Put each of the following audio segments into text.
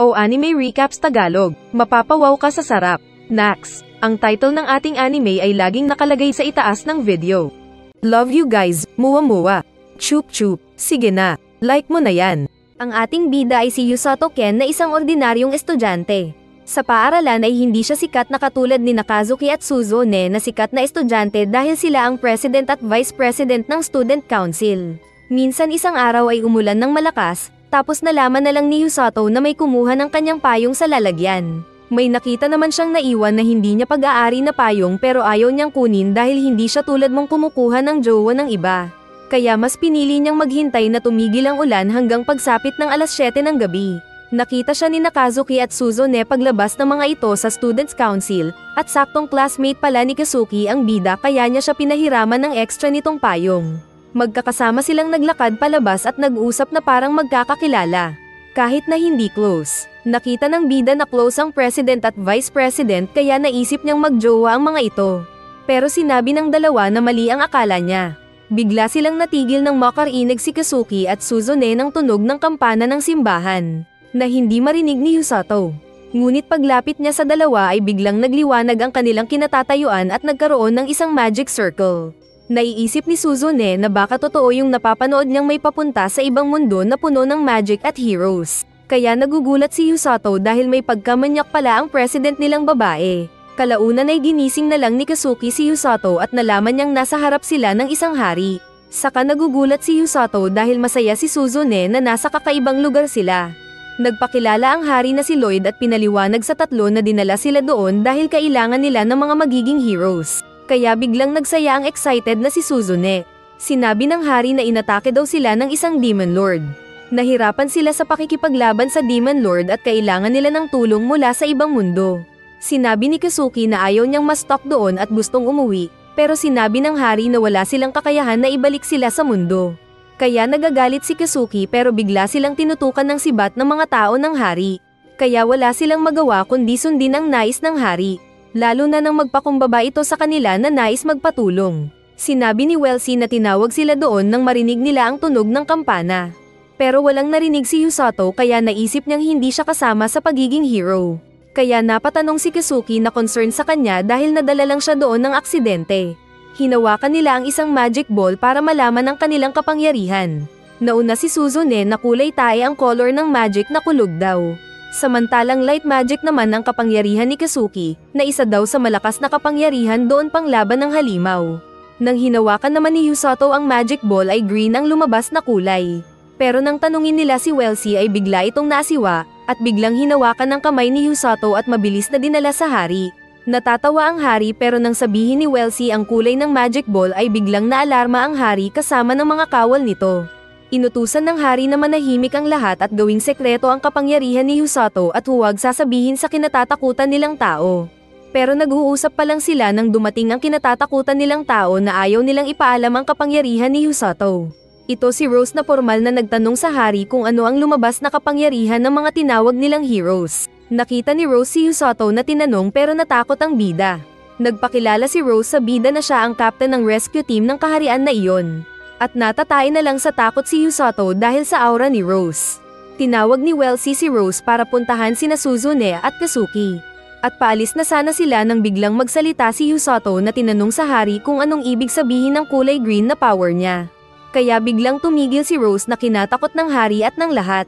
O Anime Recaps Tagalog, mapapawaw ka sa sarap. Nax, ang title ng ating anime ay laging nakalagay sa itaas ng video. Love you guys, muwa-muwa. Chup chup, sige na, like mo na yan. Ang ating bida ay si Yusato Ken na isang ordinaryong estudyante. Sa paaralan ay hindi siya sikat na katulad ni Nakazuki at Suzune na sikat na estudyante dahil sila ang president at vice president ng student council. Minsan isang araw ay umulan ng malakas, tapos nalaman na lang ni Yusato na may kumuha ng kanyang payong sa lalagyan. May nakita naman siyang naiwan na hindi niya pag-aari na payong pero ayaw niyang kunin dahil hindi siya tulad mong kumukuha ng jowa ng iba. Kaya mas pinili niyang maghintay na tumigil ang ulan hanggang pagsapit ng alas 7 ng gabi. Nakita siya ni Nakazuki at Suzune paglabas ng mga ito sa Students' Council, at saktong classmate pala ni Kazuki ang bida kaya niya siya pinahiraman ng extra nitong payong. Magkakasama silang naglakad palabas at nag-usap na parang magkakakilala. Kahit na hindi close. Nakita ng bida na close ang president at vice president kaya naisip niyang magjowa ang mga ito. Pero sinabi ng dalawa na mali ang akala niya. Bigla silang natigil ng makarinig si Kazuki at Suzune ng tunog ng kampana ng simbahan, na hindi marinig ni Yusato. Ngunit paglapit niya sa dalawa ay biglang nagliwanag ang kanilang kinatatayuan at nagkaroon ng isang magic circle. Naiisip ni Suzune na baka totoo yung napapanood niyang may papunta sa ibang mundo na puno ng magic at heroes. Kaya nagugulat si Yusato dahil may pagkamanyak pala ang president nilang babae. Kalaunan ay ginising na lang ni Kazuki si Yusato at nalaman niyang nasa harap sila ng isang hari. Saka nagugulat si Yusato dahil masaya si Suzune na nasa kakaibang lugar sila. Nagpakilala ang hari na si Lloyd at pinaliwanag sa tatlo na dinala sila doon dahil kailangan nila ng mga magiging heroes. Kaya biglang nagsaya ang excited na si Suzune. Sinabi ng hari na inatake daw sila ng isang Demon Lord. Nahirapan sila sa pakikipaglaban sa Demon Lord at kailangan nila ng tulong mula sa ibang mundo. Sinabi ni Kazuki na ayaw niyang ma-stuck doon at gustong umuwi, pero sinabi ng hari na wala silang kakayahan na ibalik sila sa mundo. Kaya nagagalit si Kazuki pero bigla silang tinutukan ng sibat ng mga tao ng hari. Kaya wala silang magawa kundi sundin ang nais ng hari. Lalo na nang magpakumbaba ito sa kanila na nais magpatulong. Sinabi ni Welsi na tinawag sila doon nang marinig nila ang tunog ng kampana. Pero walang narinig si Yusato kaya naisip niyang hindi siya kasama sa pagiging hero. Kaya napatanong si Kazuki na concern sa kanya dahil nadala lang siya doon ng aksidente. Hinawakan nila ang isang magic ball para malaman ang kanilang kapangyarihan. Nauna si Suzune na kulay tae ang color ng magic na kulog daw. Samantalang light magic naman ang kapangyarihan ni Kazuki, na isa daw sa malakas na kapangyarihan doon pang laban ng halimaw. Nang hinawakan naman ni Yusato ang magic ball ay green ang lumabas na kulay. Pero nang tanungin nila si Welsi ay bigla itong nasiwa, at biglang hinawakan ng kamay ni Yusato at mabilis na dinala sa hari. Natatawa ang hari pero nang sabihin ni Welsi ang kulay ng magic ball ay biglang naalarma ang hari kasama ng mga kawal nito. Inutusan ng hari na manahimik ang lahat at gawing sekreto ang kapangyarihan ni Yusato at huwag sasabihin sa kinatatakutan nilang tao. Pero nag-uusap pa lang sila nang dumating ang kinatatakutan nilang tao na ayaw nilang ipaalam ang kapangyarihan ni Yusato. Ito si Rose na formal na nagtanong sa hari kung ano ang lumabas na kapangyarihan ng mga tinawag nilang heroes. Nakita ni Rose si Yusato na tinanong pero natakot ang bida. Nagpakilala si Rose sa bida na siya ang captain ng rescue team ng kaharian na iyon. At natatay na lang sa takot si Yusato dahil sa aura ni Rose. Tinawag ni Welsi si Rose para puntahan sina Suzune at Kazuki. At paalis na sana sila nang biglang magsalita si Yusato na tinanong sa hari kung anong ibig sabihin ng kulay green na power niya. Kaya biglang tumigil si Rose na kinatakot ng hari at ng lahat.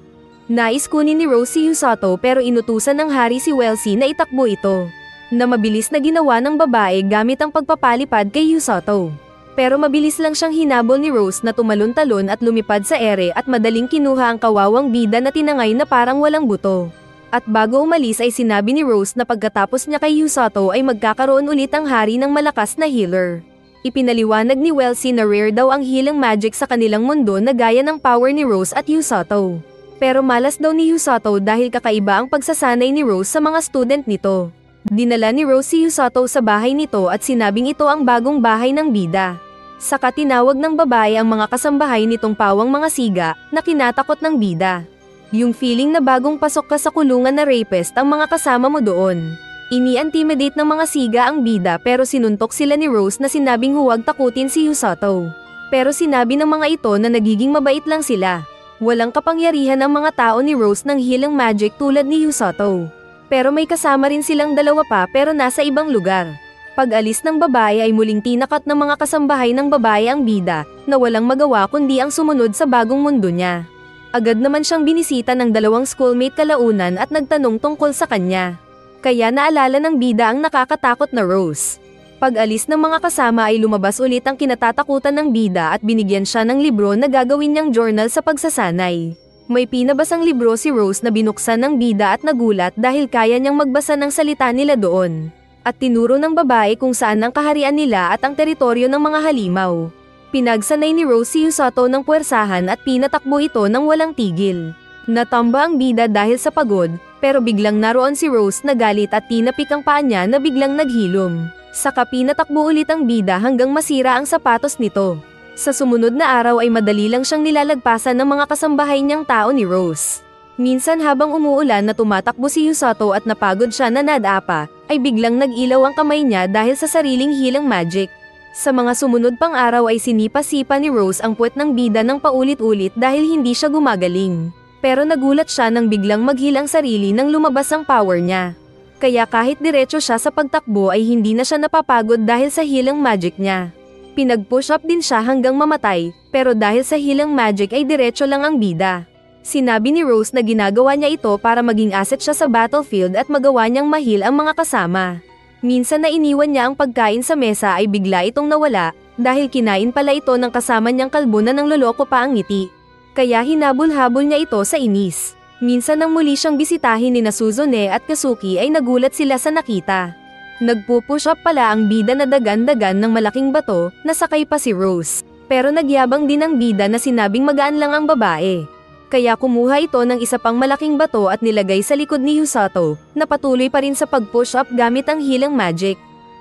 Nais kunin ni Rose si Yusato pero inutusan ng hari si Welsi na itakbo ito. Na mabilis na ginawa ng babae gamit ang pagpapalipad kay Yusato. Pero mabilis lang siyang hinabol ni Rose na tumalon-talon at lumipad sa ere at madaling kinuha ang kawawang bida na tinangay na parang walang buto. At bago umalis ay sinabi ni Rose na pagkatapos niya kay Yusato ay magkakaroon ulit ang hari ng malakas na healer. Ipinaliwanag ni Welsi na rare daw ang healing magic sa kanilang mundo na gaya ng power ni Rose at Yusato. Pero malas daw ni Yusato dahil kakaiba ang pagsasanay ni Rose sa mga student nito. Dinala ni Rose si Yusato sa bahay nito at sinabing ito ang bagong bahay ng bida. Saka tinawag ng babae ang mga kasambahay nitong pawang mga siga na kinatakot ng bida. Yung feeling na bagong pasok ka sa kulungan na rapist ang mga kasama mo doon. Ini-intimidate ng mga siga ang bida pero sinuntok sila ni Rose na sinabing huwag takutin si Yusato. Pero sinabi ng mga ito na nagiging mabait lang sila. Walang kapangyarihan ang mga tao ni Rose ng healing magic tulad ni Yusato. Pero may kasama rin silang dalawa pa pero nasa ibang lugar. Pag-alis ng babae ay muling tinakat ng mga kasambahay ng babae ang bida, na walang magawa kundi ang sumunod sa bagong mundo niya. Agad naman siyang binisita ng dalawang schoolmate kalaunan at nagtanong tungkol sa kanya. Kaya naalala ng bida ang nakakatakot na Rose. Pag-alis ng mga kasama ay lumabas ulit ang kinatatakutan ng bida at binigyan siya ng libro na gagawin niyang journal sa pagsasanay. May pinabasang libro si Rose na binuksan ng bida at nagulat dahil kaya niyang magbasa ng salita nila doon. At tinuro ng babae kung saan ang kaharian nila at ang teritoryo ng mga halimaw. Pinagsanay ni Rose si Yusato ng puwersahan at pinatakbo ito ng walang tigil. Natamba ang bida dahil sa pagod, pero biglang naroon si Rose na galit at tinapik ang paa niya na biglang naghilom. Saka pinatakbo ulit ang bida hanggang masira ang sapatos nito. Sa sumunod na araw ay madali lang siyang nilalagpasan ng mga kasambahay niyang tao ni Rose. Minsan habang umuulan na tumatakbo si Yusato at napagod siya na nadapa, ay biglang nag-ilaw ang kamay niya dahil sa sariling healing magic. Sa mga sumunod pang araw ay sinipa-sipa ni Rose ang puwet ng bida ng paulit-ulit dahil hindi siya gumagaling. Pero nagulat siya nang biglang maghilang sarili nang lumabas ang power niya. Kaya kahit diretso siya sa pagtakbo ay hindi na siya napapagod dahil sa healing magic niya. Pinag-push up din siya hanggang mamatay, pero dahil sa healing magic ay diretso lang ang bida. Sinabi ni Rose na ginagawa niya ito para maging asset siya sa battlefield at magawa niyang mahil ang mga kasama. Minsan na iniwan niya ang pagkain sa mesa ay bigla itong nawala, dahil kinain pala ito ng kasama niyang kalbo na nang loloko pa ang ngiti. Kaya hinabol-habol niya ito sa inis. Minsan nang muli siyang bisitahin ni Suzune at Kazuki ay nagulat sila sa nakita. Nagpupush up pala ang bida na dagan-dagan ng malaking bato, nasakay pa si Rose. Pero nagyabang din ang bida na sinabing magaan lang ang babae. Kaya kumuha ito ng isa pang malaking bato at nilagay sa likod ni Yusato, na patuloy pa rin sa pag-push up gamit ang healing magic.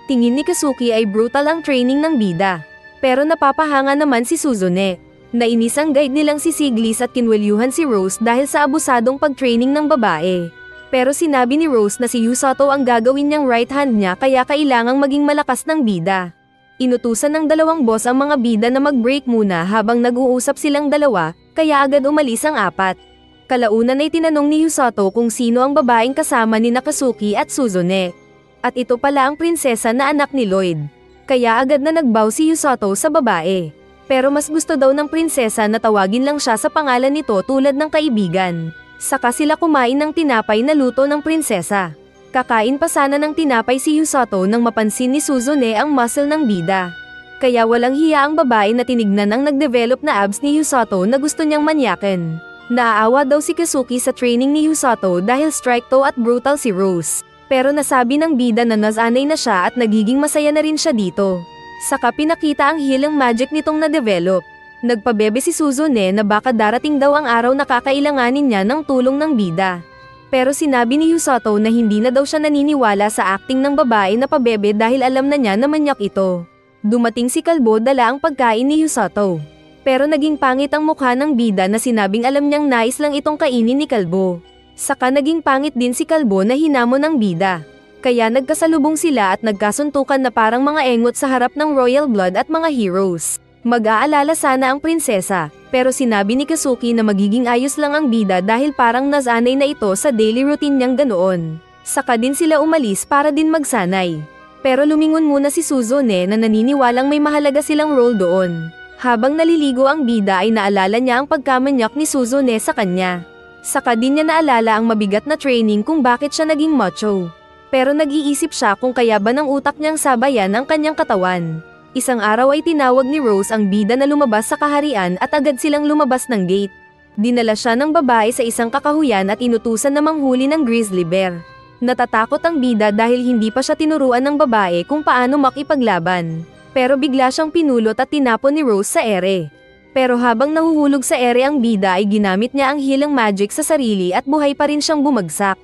Tingin ni Kazuki ay brutal ang training ng bida. Pero napapahanga naman si Suzune. Nainis ang guide nilang si Siglis at kinwelyuhan si Rose dahil sa abusadong pag-training ng babae. Pero sinabi ni Rose na si Yusato ang gagawin niyang right hand niya kaya kailangang maging malakas ng bida. Inutusan ng dalawang boss ang mga bida na mag-break muna habang nag-uusap silang dalawa, kaya agad umalis ang apat. Kalaunan ay tinanong ni Yusato kung sino ang babaeng kasama ni Kazuki at Suzune. At ito pala ang prinsesa na anak ni Lloyd. Kaya agad na nagbow si Yusato sa babae. Pero mas gusto daw ng prinsesa na tawagin lang siya sa pangalan nito tulad ng kaibigan. Saka sila kumain ng tinapay na luto ng prinsesa. Kakain pa sana ng tinapay si Yusato nang mapansin ni Suzune ang muscle ng bida. Kaya walang hiya ang babae na tinignan ang nag-develop na abs ni Yusato na gusto niyang manyakin. Naaawa daw si Kazuki sa training ni Yusato dahil stricto at brutal si Rose. Pero nasabi ng bida na nasanay na siya at nagiging masaya na rin siya dito. Saka pinakita ang healing magic nitong na-develop. Nagpabebe si Suzune na baka darating daw ang araw na kakailanganin niya ng tulong ng bida. Pero sinabi ni Yusato na hindi na daw siya naniniwala sa acting ng babae na pabebe dahil alam na niya na manyak ito. Dumating si Kalbo dala ang pagkain ni Yusato. Pero naging pangit ang mukha ng bida na sinabing alam niyang nais lang itong kainin ni Kalbo. Saka naging pangit din si Kalbo na hinamon ng bida. Kaya nagkasalubong sila at nagkasuntukan na parang mga engot sa harap ng royal blood at mga heroes. Mag-aalala sana ang prinsesa, pero sinabi ni Kazuki na magiging ayos lang ang bida dahil parang nasanay na ito sa daily routine niyang ganoon. Saka din sila umalis para din magsanay. Pero lumingon muna si Suzune na naniniwalang may mahalaga silang role doon. Habang naliligo ang bida ay naalala niya ang pagkamanyak ni Suzune sa kanya. Saka din niya naalala ang mabigat na training kung bakit siya naging macho. Pero nag-iisip siya kung kaya ba ng utak niyang sabayan ang kanyang katawan. Isang araw ay tinawag ni Rose ang bida na lumabas sa kaharian at agad silang lumabas ng gate. Dinala siya ng babae sa isang kakahuyan at inutusan na manghuli ng grizzly bear. Natatakot ang bida dahil hindi pa siya tinuruan ng babae kung paano makipaglaban. Pero bigla siyang pinulot at tinapon ni Rose sa ere. Pero habang nahuhulog sa ere ang bida ay ginamit niya ang healing magic sa sarili at buhay pa rin siyang bumagsak.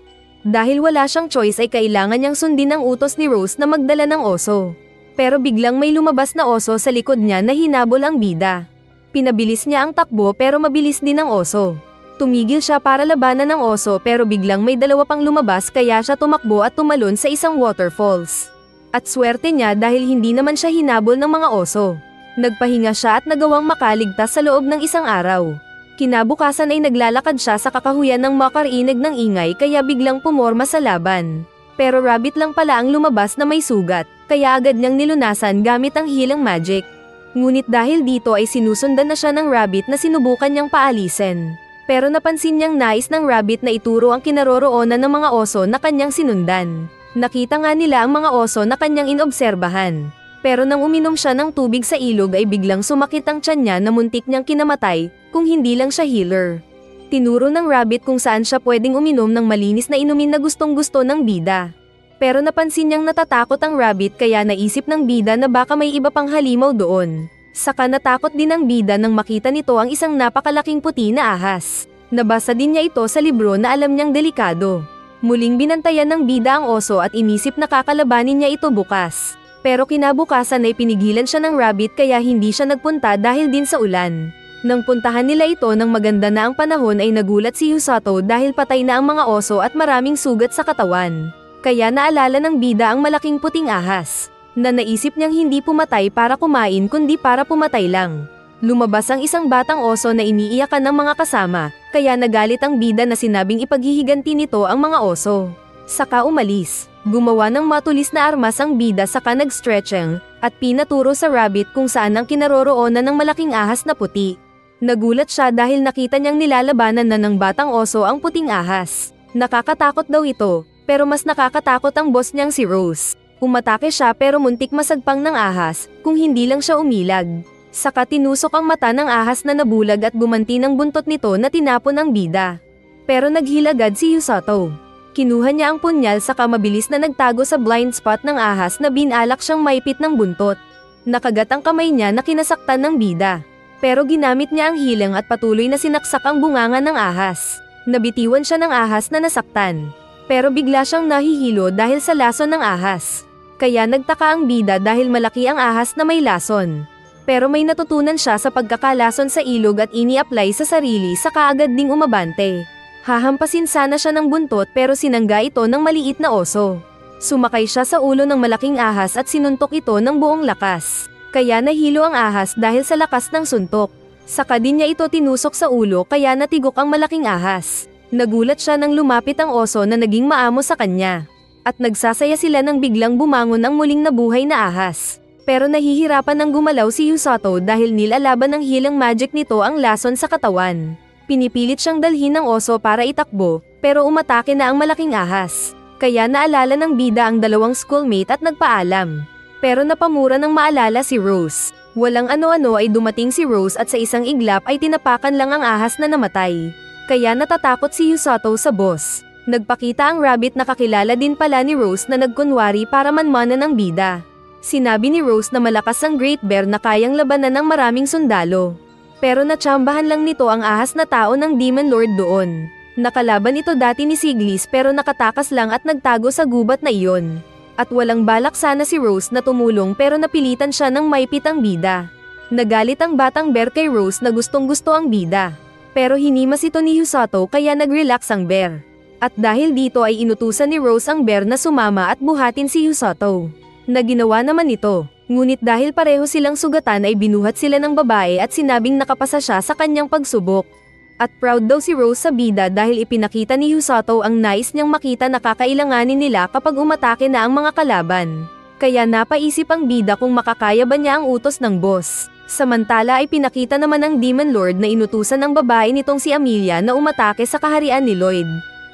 Dahil wala siyang choice ay kailangan niyang sundin ang utos ni Rose na magdala ng oso. Pero biglang may lumabas na oso sa likod niya na hinabol ang bida. Pinabilis niya ang takbo pero mabilis din ang oso. Tumigil siya para labanan ng oso pero biglang may dalawa pang lumabas kaya siya tumakbo at tumalon sa isang waterfalls. At swerte niya dahil hindi naman siya hinabol ng mga oso. Nagpahinga siya at nagawang makaligtas sa loob ng isang araw. Kinabukasan ay naglalakad siya sa kakahuyan ng makarinig ng ingay kaya biglang pumorma sa laban. Pero Rabbit lang pala ang lumabas na may sugat, kaya agad niyang nilunasan gamit ang healing magic. Ngunit dahil dito ay sinusundan na siya ng Rabbit na sinubukan niyang paalisin. Pero napansin niyang nais ng Rabbit na ituro ang kinaroroonan ng mga oso na kanyang sinundan. Nakita nga nila ang mga oso na kanyang inobserbahan. Pero nang uminom siya ng tubig sa ilog ay biglang sumakit ang tiyan niya na muntik niyang kinamatay, kung hindi lang siya healer. Tinuro ng Rabbit kung saan siya pwedeng uminom ng malinis na inumin na gustong-gusto ng bida. Pero napansin niyang natatakot ang Rabbit kaya naisip ng bida na baka may iba pang halimaw doon. Saka natakot din ang bida nang makita nito ang isang napakalaking puti na ahas. Nabasa din niya ito sa libro na alam niyang delikado. Muling binantayan ng bida ang oso at inisip na kakalabanin niya ito bukas. Pero kinabukasan ay pinigilan siya ng Rabbit kaya hindi siya nagpunta dahil din sa ulan. Nang puntahan nila ito nang maganda na ang panahon ay nagulat si Yusato dahil patay na ang mga oso at maraming sugat sa katawan. Kaya naalala ng bida ang malaking puting ahas, na naisip niyang hindi pumatay para kumain kundi para pumatay lang. Lumabas ang isang batang oso na iniiyakan ng mga kasama, kaya nagalit ang bida na sinabing ipaghihiganti nito ang mga oso. Saka umalis. Gumawa ng matulis na armas ang bida saka nag-stretching, at pinaturo sa Rabbit kung saan ang kinaroroonan ng malaking ahas na puti. Nagulat siya dahil nakita niyang nilalabanan na ng batang oso ang puting ahas. Nakakatakot daw ito, pero mas nakakatakot ang boss niyang si Rose. Umatake siya pero muntik masagpang ng ahas, kung hindi lang siya umilag. Saka tinusok ang mata ng ahas na nabulag at gumanti ng buntot nito na tinapon ang bida. Pero naghilagad si Yusato. Kinuha niya ang punyal saka mabilis na nagtago sa blind spot ng ahas na binalak siyang maipit ng buntot. Nakagat ang kamay niya na kinasaktan ng bida. Pero ginamit niya ang hilang at patuloy na sinaksak ang bunganga ng ahas. Nabitiwan siya ng ahas na nasaktan. Pero bigla siyang nahihilo dahil sa lason ng ahas. Kaya nagtaka ang bida dahil malaki ang ahas na may lason. Pero may natutunan siya sa pagkakalason sa ilog at ini-apply sa sarili saka agad ding umabante. Hahampasin sana siya ng buntot pero sinangga ito ng maliit na oso. Sumakay siya sa ulo ng malaking ahas at sinuntok ito ng buong lakas. Kaya nahilo ang ahas dahil sa lakas ng suntok. Saka din niya ito tinusok sa ulo kaya natigok ang malaking ahas. Nagulat siya nang lumapit ang oso na naging maamo sa kanya. At nagsasaya sila nang biglang bumangon ang muling nabuhay na ahas. Pero nahihirapan ng gumalaw si Yusato dahil nilalaban ng healing magic nito ang lason sa katawan. Pinipilit siyang dalhin ng oso para itakbo, pero umatake na ang malaking ahas. Kaya naalala ng bida ang dalawang schoolmate at nagpaalam. Pero napamura ng maalala si Rose. Walang ano-ano ay dumating si Rose at sa isang iglap ay tinapakan lang ang ahas na namatay. Kaya natatakot si Yusato sa boss. Nagpakita ang Rabbit na kakilala din pala ni Rose na nagkunwari para manmanan ng bida. Sinabi ni Rose na malakas ang Great Bear na kayang labanan ng maraming sundalo. Pero natsambahan lang nito ang ahas na tao ng Demon Lord doon. Nakalaban ito dati ni Siglis pero nakatakas lang at nagtago sa gubat na iyon. At walang balak sana si Rose na tumulong pero napilitan siya ng maipit ang bida. Nagalit ang batang bear kay Rose na gustong-gusto ang bida. Pero hinimas ito ni Yusato kaya nag-relax ang bear. At dahil dito ay inutusan ni Rose ang bear na sumama at buhatin si Yusato. Naginawa naman ito. Ngunit dahil pareho silang sugatan ay binuhat sila ng babae at sinabing nakapasa siya sa kanyang pagsubok. At proud daw si Rose sa bida dahil ipinakita ni Yusato ang nais niyang makita na kakailanganin nila kapag umatake na ang mga kalaban. Kaya napaisip ang bida kung makakaya ba niya ang utos ng boss. Samantala ay pinakita naman ng Demon Lord na inutusan ng babae nitong si Amelia na umatake sa kaharian ni Lloyd.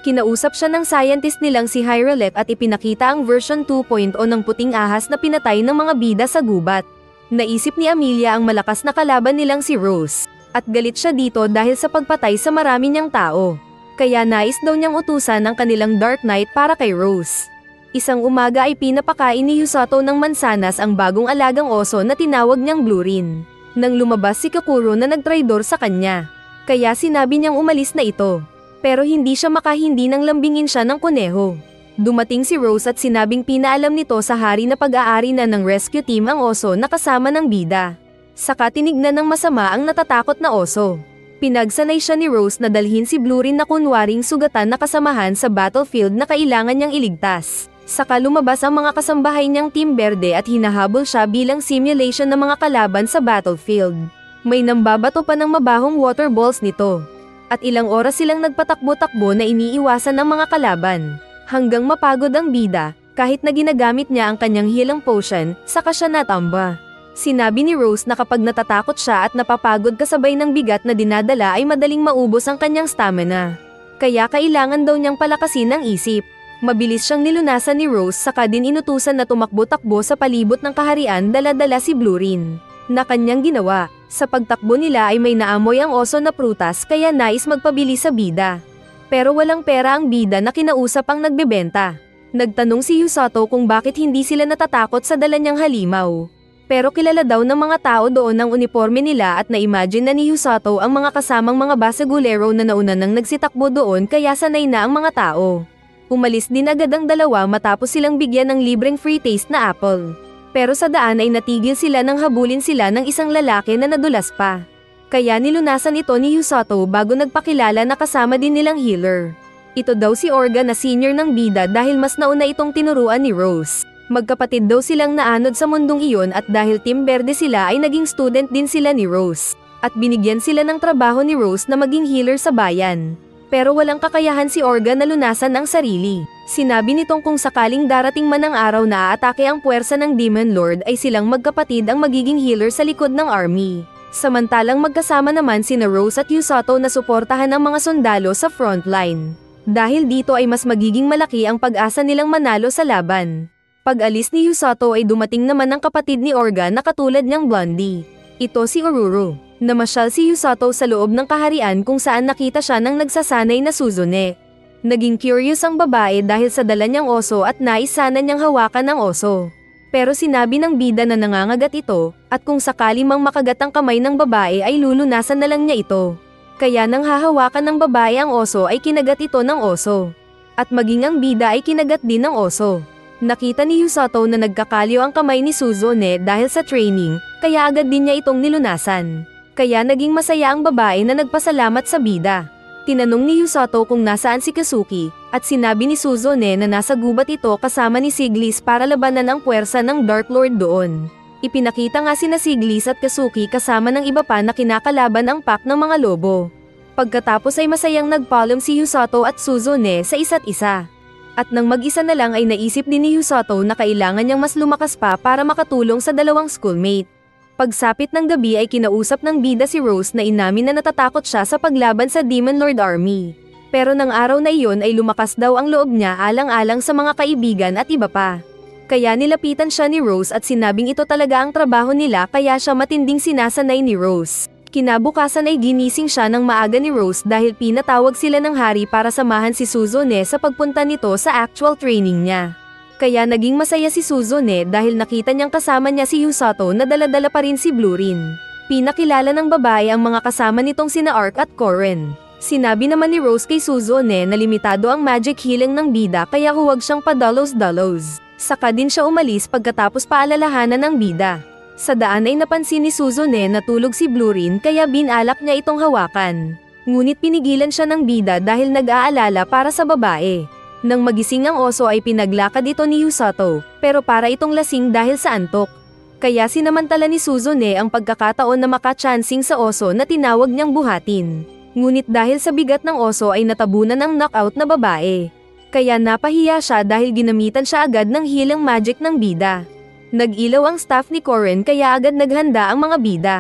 Kinausap siya ng scientist nilang si Hyrule at ipinakita ang version 2.0 ng puting ahas na pinatay ng mga bida sa gubat. Naisip ni Amelia ang malakas na kalaban nilang si Rose. At galit siya dito dahil sa pagpatay sa marami niyang tao. Kaya nais daw niyang utusan ang kanilang Dark Knight para kay Rose. Isang umaga ay pinapakain ni Yusato ng mansanas ang bagong alagang oso na tinawag niyang Blurin. Nang lumabas si Kakuro na nagtraidor sa kanya. Kaya sinabi niyang umalis na ito. Pero hindi siya makahindi nang lambingin siya ng kuneho. Dumating si Rose at sinabing pinaalam nito sa hari na pag-aari na ng rescue team ang oso na kasama ng bida. Saka tinignan ng masama ang natatakot na oso. Pinagsanay siya ni Rose na dalhin si Blurin na kunwaring sugatan na kasamahan sa battlefield na kailangan niyang iligtas. Saka lumabas ang mga kasambahay niyang Team Verde at hinahabol siya bilang simulation ng mga kalaban sa battlefield. May nambabato pa ng mabahong water balls nito. At ilang oras silang nagpatakbo-takbo na iniiwasan ng mga kalaban. Hanggang mapagod ang bida, kahit na ginagamit niya ang kanyang healing potion, saka siya natamba. Sinabi ni Rose na kapag natatakot siya at napapagod kasabay ng bigat na dinadala ay madaling maubos ang kanyang stamina. Kaya kailangan daw niyang palakasin ang isip. Mabilis siyang nilunasan ni Rose saka din inutusan na tumakbo-takbo sa palibot ng kaharian dala-dala si Blurin. Na kanyang ginawa. Sa pagtakbo nila ay may naamoy ang oso na prutas kaya nais magpabili sa bida. Pero walang pera ang bida na kinausap ang nagbebenta. Nagtanong si Yusato kung bakit hindi sila natatakot sa dala niyang halimaw. Pero kilala daw ng mga tao doon ang uniforme nila at na-imagine na ni Yusato ang mga kasamang mga basagulero na nauna nang nagsitakbo doon kaya sanay na ang mga tao. Umalis din agad ang dalawa matapos silang bigyan ng libreng free taste na apple. Pero sa daan ay natigil sila nang habulin sila ng isang lalaki na nadulas pa. Kaya nilunasan ito ni Yusato bago nagpakilala na kasama din nilang healer. Ito daw si Orga na senior ng bida dahil mas nauna itong tinuruan ni Rose. Magkapatid daw silang naanod sa mundong iyon at dahil Team Verde sila ay naging student din sila ni Rose. At binigyan sila ng trabaho ni Rose na maging healer sa bayan. Pero walang kakayahan si Orga na lunasan ang sarili. Sinabi nitong kung sakaling darating man ang araw na aatake ang puwersa ng Demon Lord ay silang magkapatid ang magiging healer sa likod ng army. Samantalang magkasama naman sina Rose at Yusato na suportahan ang mga sundalo sa frontline. Dahil dito ay mas magiging malaki ang pag-asa nilang manalo sa laban. Pag-alis ni Yusato ay dumating naman ang kapatid ni Orga na katulad niyang Blondie. Ito si Ororo. Namasyal si Yusato sa loob ng kaharian kung saan nakita siya ng nagsasanay na Suzune. Naging curious ang babae dahil sa dala niyang oso at nais sana niyang hawakan ang oso. Pero sinabi ng bida na nangangagat ito, at kung sakali mang makagat ang kamay ng babae ay lulunasan na lang niya ito. Kaya nang hahawakan ng babae ang oso ay kinagat ito ng oso. At maging ang bida ay kinagat din ng oso. Nakita ni Yusato na nagkakalyo ang kamay ni Suzune dahil sa training, kaya agad din niya itong nilunasan. Kaya naging masaya ang babae na nagpasalamat sa bida. Tinanong ni Yusato kung nasaan si Kazuki, at sinabi ni Suzune na nasa gubat ito kasama ni Siglis para labanan ang puwersa ng Dark Lord doon. Ipinakita nga sina Siglis at Kazuki kasama ng iba pa na kinakalaban ang pack ng mga lobo. Pagkatapos ay masayang nagpaalam si Yusato at Suzune sa isa't isa. At nang mag-isa na lang ay naisip din ni Yusato na kailangan niyang mas lumakas pa para makatulong sa dalawang schoolmate. Pagsapit ng gabi ay kinausap ng bida si Rose na inamin na natatakot siya sa paglaban sa Demon Lord Army. Pero nang araw na iyon ay lumakas daw ang loob niya alang-alang sa mga kaibigan at iba pa. Kaya nilapitan siya ni Rose at sinabing ito talaga ang trabaho nila kaya siya matinding sinasanay ni Rose. Kinabukasan ay ginising siya ng maaga ni Rose dahil pinatawag sila ng hari para samahan si Suzune sa pagpunta nito sa actual training niya. Kaya naging masaya si Suzune dahil nakita niyang kasama niya si Yusato na dala-dala pa rin si Blurin. Pinakilala ng babae ang mga kasama nitong sina Ark at Koren. Sinabi naman ni Rose kay Suzune na limitado ang magic healing ng bida kaya huwag siyang padalos-dalos. Saka din siya umalis pagkatapos paalalahanan ng bida. Sa daan ay napansin ni Suzune na tulog si Blurin kaya binalak niya itong hawakan. Ngunit pinigilan siya ng bida dahil nag-aalala para sa babae. Nang magising ang oso ay pinaglakad ito ni Yusato, pero para itong lasing dahil sa antok. Kaya sinamantala ni Suzune ang pagkakataon na makachansing sa oso na tinawag niyang buhatin. Ngunit dahil sa bigat ng oso ay natabunan ng knockout na babae. Kaya napahiya siya dahil ginamitan siya agad ng healing magic ng bida. Nag-ilaw ang staff ni Koren kaya agad naghanda ang mga bida.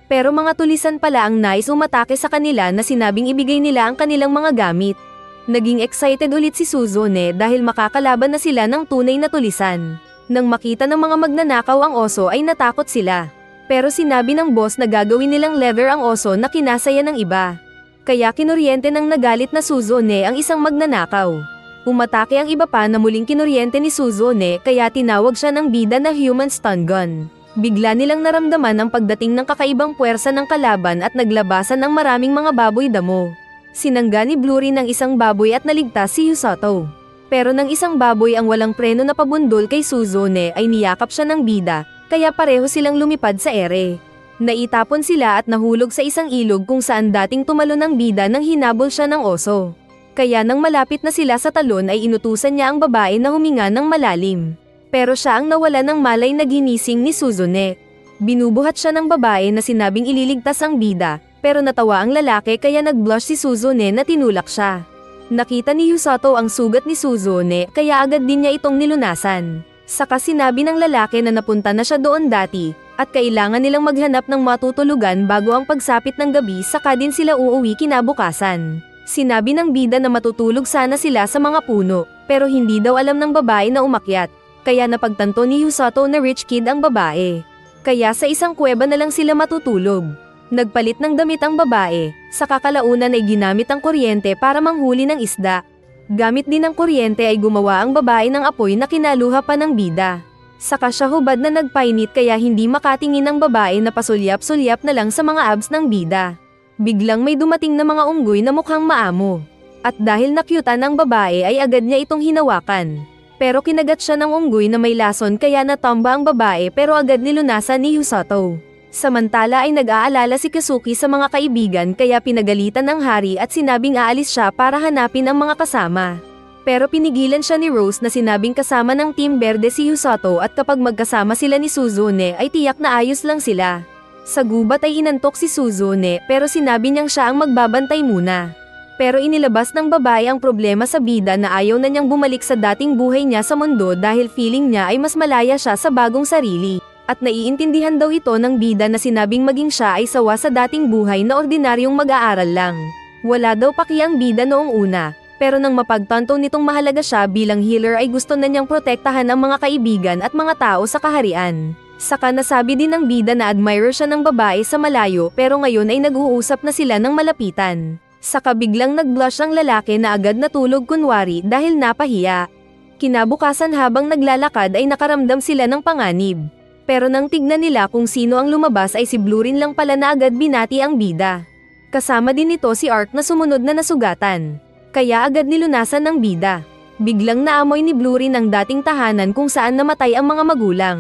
Pero mga tulisan pala ang nais umatake sa kanila na sinabing ibigay nila ang kanilang mga gamit. Naging excited ulit si Suzune dahil makakalaban na sila ng tunay na tulisan. Nang makita ng mga magnanakaw ang oso ay natakot sila. Pero sinabi ng boss na gagawin nilang leather ang oso na kinasaya ng iba. Kaya kinuryente ng nagalit na Suzune ang isang magnanakaw. Umatake ang iba pa na muling kinuryente ni Suzune kaya tinawag siya ng bida na human stun gun. Bigla nilang naramdaman ang pagdating ng kakaibang puwersa ng kalaban at naglabasan ng maraming mga baboy damo. Sinangga ni Blurin ng isang baboy at naligtas si Yusato. Pero nang isang baboy ang walang preno na pabundol kay Suzune ay niyakap siya ng bida, kaya pareho silang lumipad sa ere. Naitapon sila at nahulog sa isang ilog kung saan dating tumalon ng bida nang hinabol siya ng oso. Kaya nang malapit na sila sa talon ay inutusan niya ang babae na huminga ng malalim. Pero siya ang nawala ng malay na ginising ni Suzune. Binubuhat siya ng babae na sinabing ililigtas ang bida, pero natawa ang lalaki kaya nag-blush si Suzune na tinulak siya. Nakita ni Yusato ang sugat ni Suzune kaya agad din niya itong nilunasan. Saka sinabi ng lalaki na napunta na siya doon dati, at kailangan nilang maghanap ng matutulugan bago ang pagsapit ng gabi saka din sila uuwi kinabukasan. Sinabi ng bida na matutulog sana sila sa mga puno, pero hindi daw alam ng babae na umakyat, kaya napagtanto ni Yusato na rich kid ang babae. Kaya sa isang kuweba na lang sila matutulog. Nagpalit ng damit ang babae, sa kakalaunan ay ginamit ang kuryente para manghuli ng isda. Gamit din ng kuryente ay gumawa ang babae ng apoy na kinaluha pa ng bida. Saka siya hubad na nagpainit kaya hindi makatingin ang babae na pasulyap-sulyap na lang sa mga abs ng bida. Biglang may dumating na mga unggoy na mukhang maamo. At dahil nakyutan ang babae ay agad niya itong hinawakan. Pero kinagat siya ng unggoy na may lason kaya natamba ang babae pero agad nilunasan ni Yusato. Samantala ay nag-aalala si Kazuki sa mga kaibigan kaya pinagalitan ng hari at sinabing aalis siya para hanapin ang mga kasama. Pero pinigilan siya ni Rose na sinabing kasama ng Team Verde si Yusato at kapag magkasama sila ni Suzune ay tiyak na ayos lang sila. Sa gubat ay inantok si Suzune pero sinabi niyang siya ang magbabantay muna. Pero inilabas ng babae ang problema sa bida na ayaw na niyang bumalik sa dating buhay niya sa mundo dahil feeling niya ay mas malaya siya sa bagong sarili. At naiintindihan daw ito ng bida na sinabing maging siya ay sawa sa dating buhay na ordinaryong mag-aaral lang. Wala daw paki ang bida noong una, pero nang mapagtanto nitong mahalaga siya bilang healer ay gusto na niyang protektahan ang mga kaibigan at mga tao sa kaharian. Saka nasabi din ng bida na admirer siya ng babae sa malayo pero ngayon ay nag-uusap na sila ng malapitan. Saka biglang nag-blush ang lalaki na agad natulog kunwari dahil napahiya. Kinabukasan habang naglalakad ay nakaramdam sila ng panganib. Pero nang tignan nila kung sino ang lumabas ay si Blurin lang pala na agad binati ang bida. Kasama din nito si Ark na sumunod na nasugatan. Kaya agad nilunasan ng bida. Biglang naamoy ni Blurin ang dating tahanan kung saan namatay ang mga magulang.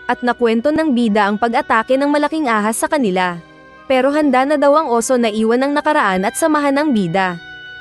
At nakwento ng bida ang pag-atake ng malaking ahas sa kanila. Pero handa na daw ang oso na iwan ng nakaraan at samahan ng bida.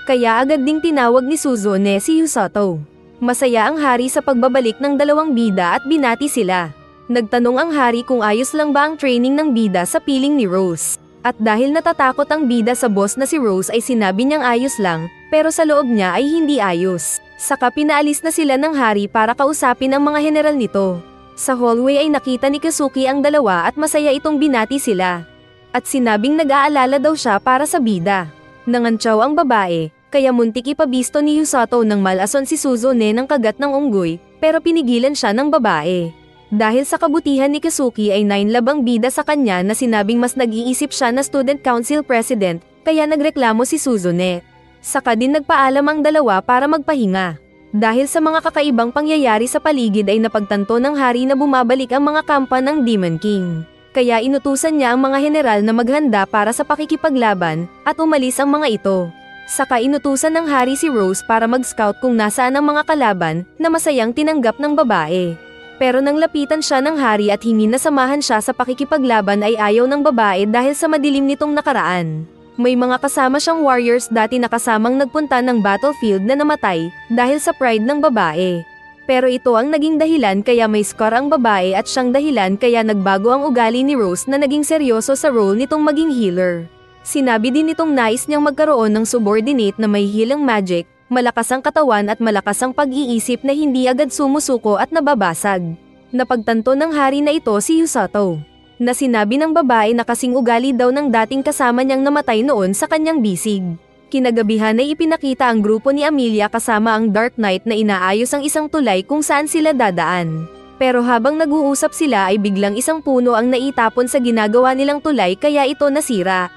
Kaya agad ding tinawag ni Suzune si Yusato. Masaya ang hari sa pagbabalik ng dalawang bida at binati sila. Nagtanong ang hari kung ayos lang ba ang training ng bida sa piling ni Rose. At dahil natatakot ang bida sa boss na si Rose ay sinabi niyang ayos lang, pero sa loob niya ay hindi ayos. Saka pinaalis na sila ng hari para kausapin ang mga general nito. Sa hallway ay nakita ni Kazuki ang dalawa at masaya itong binati sila. At sinabing nag-aalala daw siya para sa bida. Nangantsaw ang babae, kaya muntik ipabisto ni Yusato ng malason si Suzune ng kagat ng unggoy, pero pinigilan siya ng babae. Dahil sa kabutihan ni Kazuki ay 9 labang bida sa kanya na sinabing mas nag-iisip siya na student council president, kaya nagreklamo si Suzune. Saka din nagpaalam ang dalawa para magpahinga. Dahil sa mga kakaibang pangyayari sa paligid ay napagtanto ng hari na bumabalik ang mga kampa ng Demon King. Kaya inutusan niya ang mga general na maghanda para sa pakikipaglaban, at umalis ang mga ito. Saka inutusan ng hari si Rose para mag-scout kung nasaan ang mga kalaban, na masayang tinanggap ng babae. Pero nang lapitan siya ng hari at hingin na samahan siya sa pakikipaglaban ay ayaw ng babae dahil sa madilim nitong nakaraan. May mga kasama siyang warriors dati na kasamang nagpunta ng battlefield na namatay, dahil sa pride ng babae. Pero ito ang naging dahilan kaya may scar ang babae at siyang dahilan kaya nagbago ang ugali ni Rose na naging seryoso sa role nitong maging healer. Sinabi din nitong nais niyang magkaroon ng subordinate na may healing magic, malakas ang katawan at malakas ang pag-iisip na hindi agad sumusuko at nababasag. Napagtanto ng hari na ito si Yusato, na sinabi ng babae na kasing ugali daw ng dating kasama niyang namatay noon sa kanyang bisig. Kinagabihan ay ipinakita ang grupo ni Amelia kasama ang Dark Knight na inaayos ang isang tulay kung saan sila dadaan. Pero habang nag-uusap sila ay biglang isang puno ang naitapon sa ginagawa nilang tulay kaya ito nasira.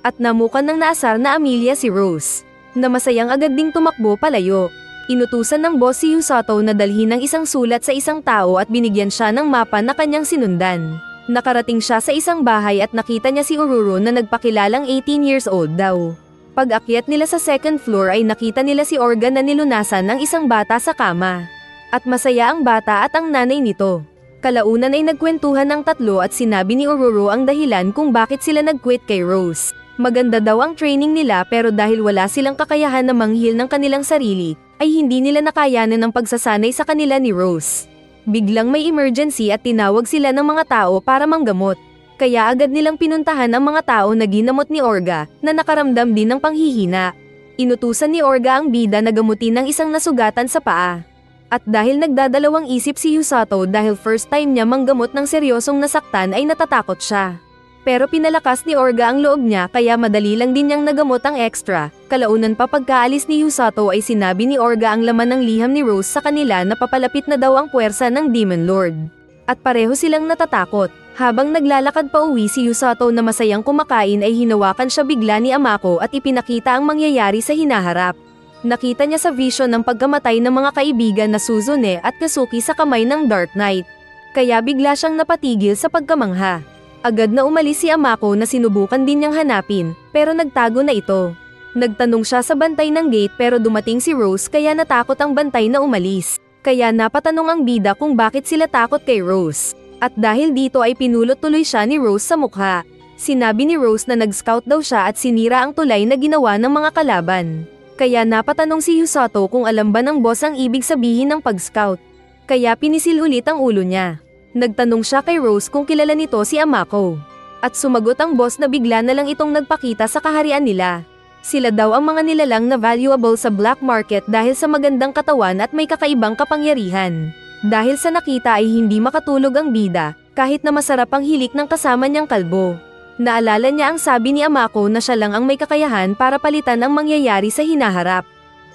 At namukan ng naasar na Amelia si Rose, na masayang agad ding tumakbo palayo. Inutusan ng boss si Yusato na dalhin ng isang sulat sa isang tao at binigyan siya ng mapa na kanyang sinundan. Nakarating siya sa isang bahay at nakita niya si Ororo na nagpakilalang 18 years old daw. Pag-akyat nila sa second floor ay nakita nila si Orga na nilunasan ng isang bata sa kama. At masaya ang bata at ang nanay nito. Kalaunan ay nagkwentuhan ng tatlo at sinabi ni Ororo ang dahilan kung bakit sila nag-quit kay Rose. Maganda daw ang training nila pero dahil wala silang kakayahan na manghil ng kanilang sarili, ay hindi nila nakayanan ang pagsasanay sa kanila ni Rose. Biglang may emergency at tinawag sila ng mga tao para manggamot. Kaya agad nilang pinuntahan ang mga tao na ginamot ni Orga, na nakaramdam din ng panghihina. Inutusan ni Orga ang bida na gamutin ng isang nasugatan sa paa. At dahil nagdadalawang isip si Yusato dahil first time niya manggamot ng seryosong nasaktan ay natatakot siya. Pero pinalakas ni Orga ang loob niya kaya madali lang din niyang nagamot ang extra. Kalaunan pa pagkaalis ni Yusato ay sinabi ni Orga ang laman ng liham ni Rose sa kanila na papalapit na daw ang puwersa ng Demon Lord. At pareho silang natatakot. Habang naglalakad pa uwi si Yusato na masayang kumakain ay hinawakan siya bigla ni Amako at ipinakita ang mangyayari sa hinaharap. Nakita niya sa vision ng pagkamatay ng mga kaibigan na Suzune at Kazuki sa kamay ng Dark Knight. Kaya bigla siyang napatigil sa pagkamangha. Agad na umalis si Amako na sinubukan din niyang hanapin, pero nagtago na ito. Nagtanong siya sa bantay ng gate pero dumating si Rose kaya natakot ang bantay na umalis. Kaya napatanong ang bida kung bakit sila takot kay Rose. At dahil dito ay pinulot tuloy siya ni Rose sa mukha. Sinabi ni Rose na nag-scout daw siya at sinira ang tulay na ginawa ng mga kalaban. Kaya napatanong si Yusato kung alam ba ng boss ang ibig sabihin ng pag-scout. Kaya pinisil ulit ang ulo niya. Nagtanong siya kay Rose kung kilala nito si Amako. At sumagot ang boss na bigla na lang itong nagpakita sa kaharian nila. Sila daw ang mga nilalang na valuable sa black market dahil sa magandang katawan at may kakaibang kapangyarihan. Dahil sa nakita ay hindi makatulog ang bida, kahit na masarap ang hilik ng kasama niyang kalbo. Naalala niya ang sabi ni Amako na siya lang ang may kakayahan para palitan ang mangyayari sa hinaharap.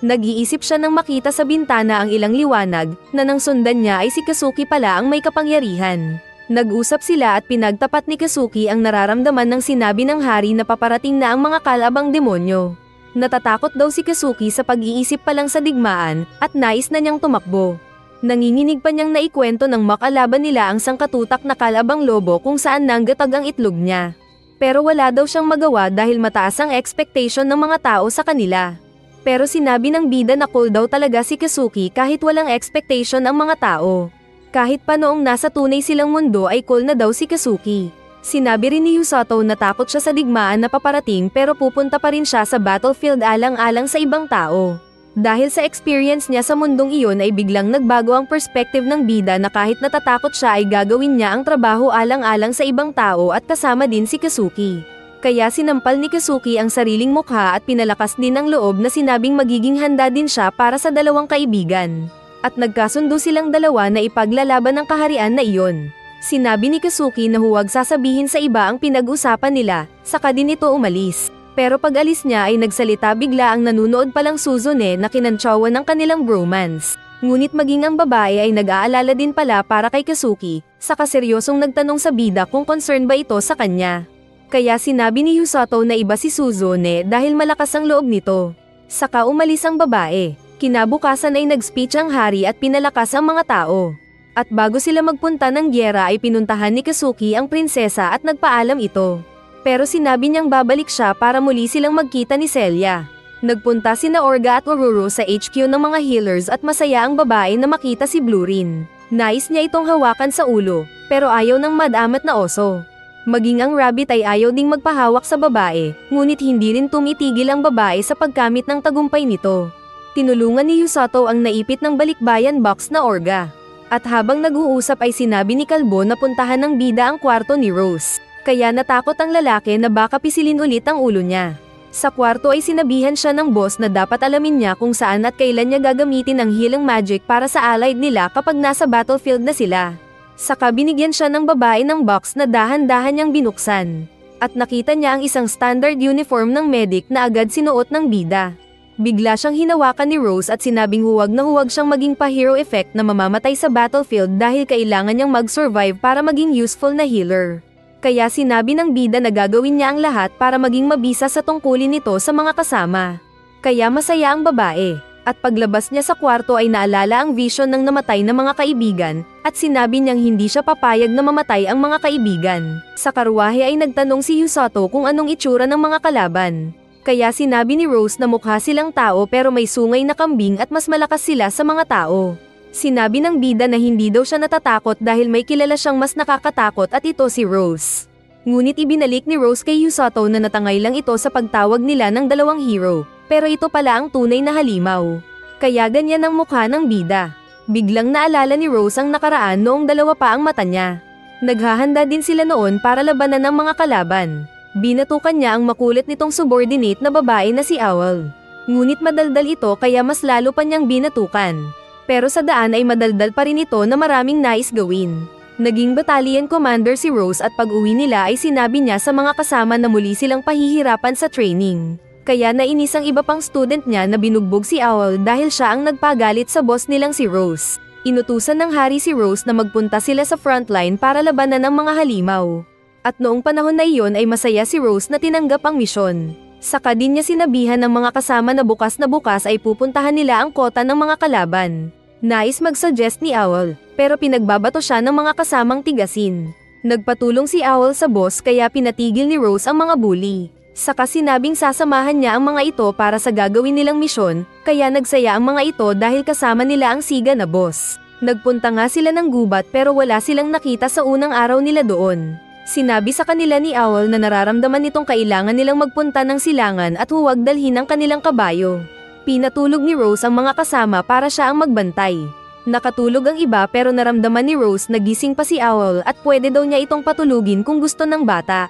Nag-iisip siya nang makita sa bintana ang ilang liwanag, na nang sundan niya ay si Kazuki pala ang may kapangyarihan. Nag-usap sila at pinagtapat ni Kazuki ang nararamdaman ng sinabi ng hari na paparating na ang mga kalabang demonyo. Natatakot daw si Kazuki sa pag-iisip pa lang sa digmaan, at nais na niyang tumakbo. Nanginginig pa niyang naikwento ng makalaban nila ang sangkatutak na kalabang lobo kung saan nanggatag ang itlog niya. Pero wala daw siyang magawa dahil mataas ang expectation ng mga tao sa kanila. Pero sinabi ng bida na cool daw talaga si Kazuki kahit walang expectation ang mga tao. Kahit pa noong nasa tunay silang mundo ay cool na daw si Kazuki. Sinabi rin ni Yusato na takot siya sa digmaan na paparating pero pupunta pa rin siya sa battlefield alang-alang sa ibang tao. Dahil sa experience niya sa mundong iyon ay biglang nagbago ang perspective ng bida na kahit natatakot siya ay gagawin niya ang trabaho alang-alang sa ibang tao at kasama din si Kazuki. Kaya sinampal ni Kazuki ang sariling mukha at pinalakas din ang loob na sinabing magiging handa din siya para sa dalawang kaibigan. At nagkasundo silang dalawa na ipaglalaban ang kaharian na iyon. Sinabi ni Kazuki na huwag sasabihin sa iba ang pinag-usapan nila, saka din ito umalis. Pero pag alis niya ay nagsalita bigla ang nanunood palang Suzune na kinantsawan ng kanilang bromance. Ngunit maging ang babae ay nag-aalala din pala para kay Kazuki, saka seryosong nagtanong sa bida kung concern ba ito sa kanya. Kaya sinabi ni Yusato na iba si Suzune dahil malakas ang loob nito. Saka umalis ang babae. Kinabukasan ay nag-speech ang hari at pinalakas ang mga tao. At bago sila magpunta ng gyera ay pinuntahan ni Kazuki ang prinsesa at nagpaalam ito. Pero sinabi niyang babalik siya para muli silang magkita ni Celia. Nagpunta sina Orga at Ororo sa HQ ng mga healers at masaya ang babae na makita si Blurin. Nais niya itong hawakan sa ulo, pero ayaw ng madamat na oso. Maging ang rabbit ay ayaw ding magpahawak sa babae, ngunit hindi rin tumitigil ang babae sa pagkamit ng tagumpay nito. Tinulungan ni Yusato ang naipit ng balikbayan box na Orga. At habang nag-uusap ay sinabi ni Kalbo na puntahan ng bida ang kwarto ni Rose. Kaya natakot ang lalaki na baka pisilin ulit ang ulo niya. Sa kwarto ay sinabihan siya ng boss na dapat alamin niya kung saan at kailan niya gagamitin ang healing magic para sa allied nila kapag nasa battlefield na sila. Saka binigyan siya ng babae ng box na dahan-dahan niyang binuksan. At nakita niya ang isang standard uniform ng medic na agad sinuot ng bida. Bigla siyang hinawakan ni Rose at sinabing huwag na huwag siyang maging pa-hero effect na mamamatay sa battlefield dahil kailangan niyang mag-survive para maging useful na healer. Kaya sinabi ng bida na gagawin niya ang lahat para maging mabisa sa tungkulin nito sa mga kasama. Kaya masaya ang babae. At paglabas niya sa kwarto ay naalala ang vision ng namatay na mga kaibigan, at sinabi niyang hindi siya papayag na mamatay ang mga kaibigan. Sa karwahe ay nagtanong si Yusato kung anong itsura ng mga kalaban. Kaya sinabi ni Rose na mukha silang tao pero may sungay na kambing at mas malakas sila sa mga tao. Sinabi ng bida na hindi daw siya natatakot dahil may kilala siyang mas nakakatakot at ito si Rose. Ngunit ibinalik ni Rose kay Yusato na natangay lang ito sa pagtawag nila ng dalawang hero. Pero ito pala ang tunay na halimaw. Kaya ganyan ang mukha ng bida. Biglang naalala ni Rose ang nakaraan noong dalawa pa ang mata niya. Naghahanda din sila noon para labanan ng mga kalaban. Binatukan niya ang makulit nitong subordinate na babae na si Owl. Ngunit madaldal ito kaya mas lalo pa niyang binatukan. Pero sa daan ay madaldal pa rin ito na maraming nais gawin. Naging battalion commander si Rose at pag-uwi nila ay sinabi niya sa mga kasama na muli silang pahihirapan sa training. Kaya nainis ang iba pang student niya na binugbog si Owl dahil siya ang nagpagalit sa boss nilang si Rose. Inutusan ng hari si Rose na magpunta sila sa frontline para labanan ng mga halimaw. At noong panahon na iyon ay masaya si Rose na tinanggap ang misyon. Saka din niya sinabihan ng mga kasama na bukas ay pupuntahan nila ang kota ng mga kalaban. Nais mag-suggest ni Owl, pero pinagbabato siya ng mga kasamang tigasin. Nagpatulong si Owl sa boss kaya pinatigil ni Rose ang mga bully. Saka sinabing sasamahan niya ang mga ito para sa gagawin nilang misyon, kaya nagsaya ang mga ito dahil kasama nila ang siga na boss. Nagpunta nga sila ng gubat pero wala silang nakita sa unang araw nila doon. Sinabi sa kanila ni Owl na nararamdaman nitong kailangan nilang magpunta ng silangan at huwag dalhin ang kanilang kabayo. Pinatulog ni Rose ang mga kasama para siya ang magbantay. Nakatulog ang iba pero naramdaman ni Rose na gising pa si Owl at pwede daw niya itong patulugin kung gusto ng bata.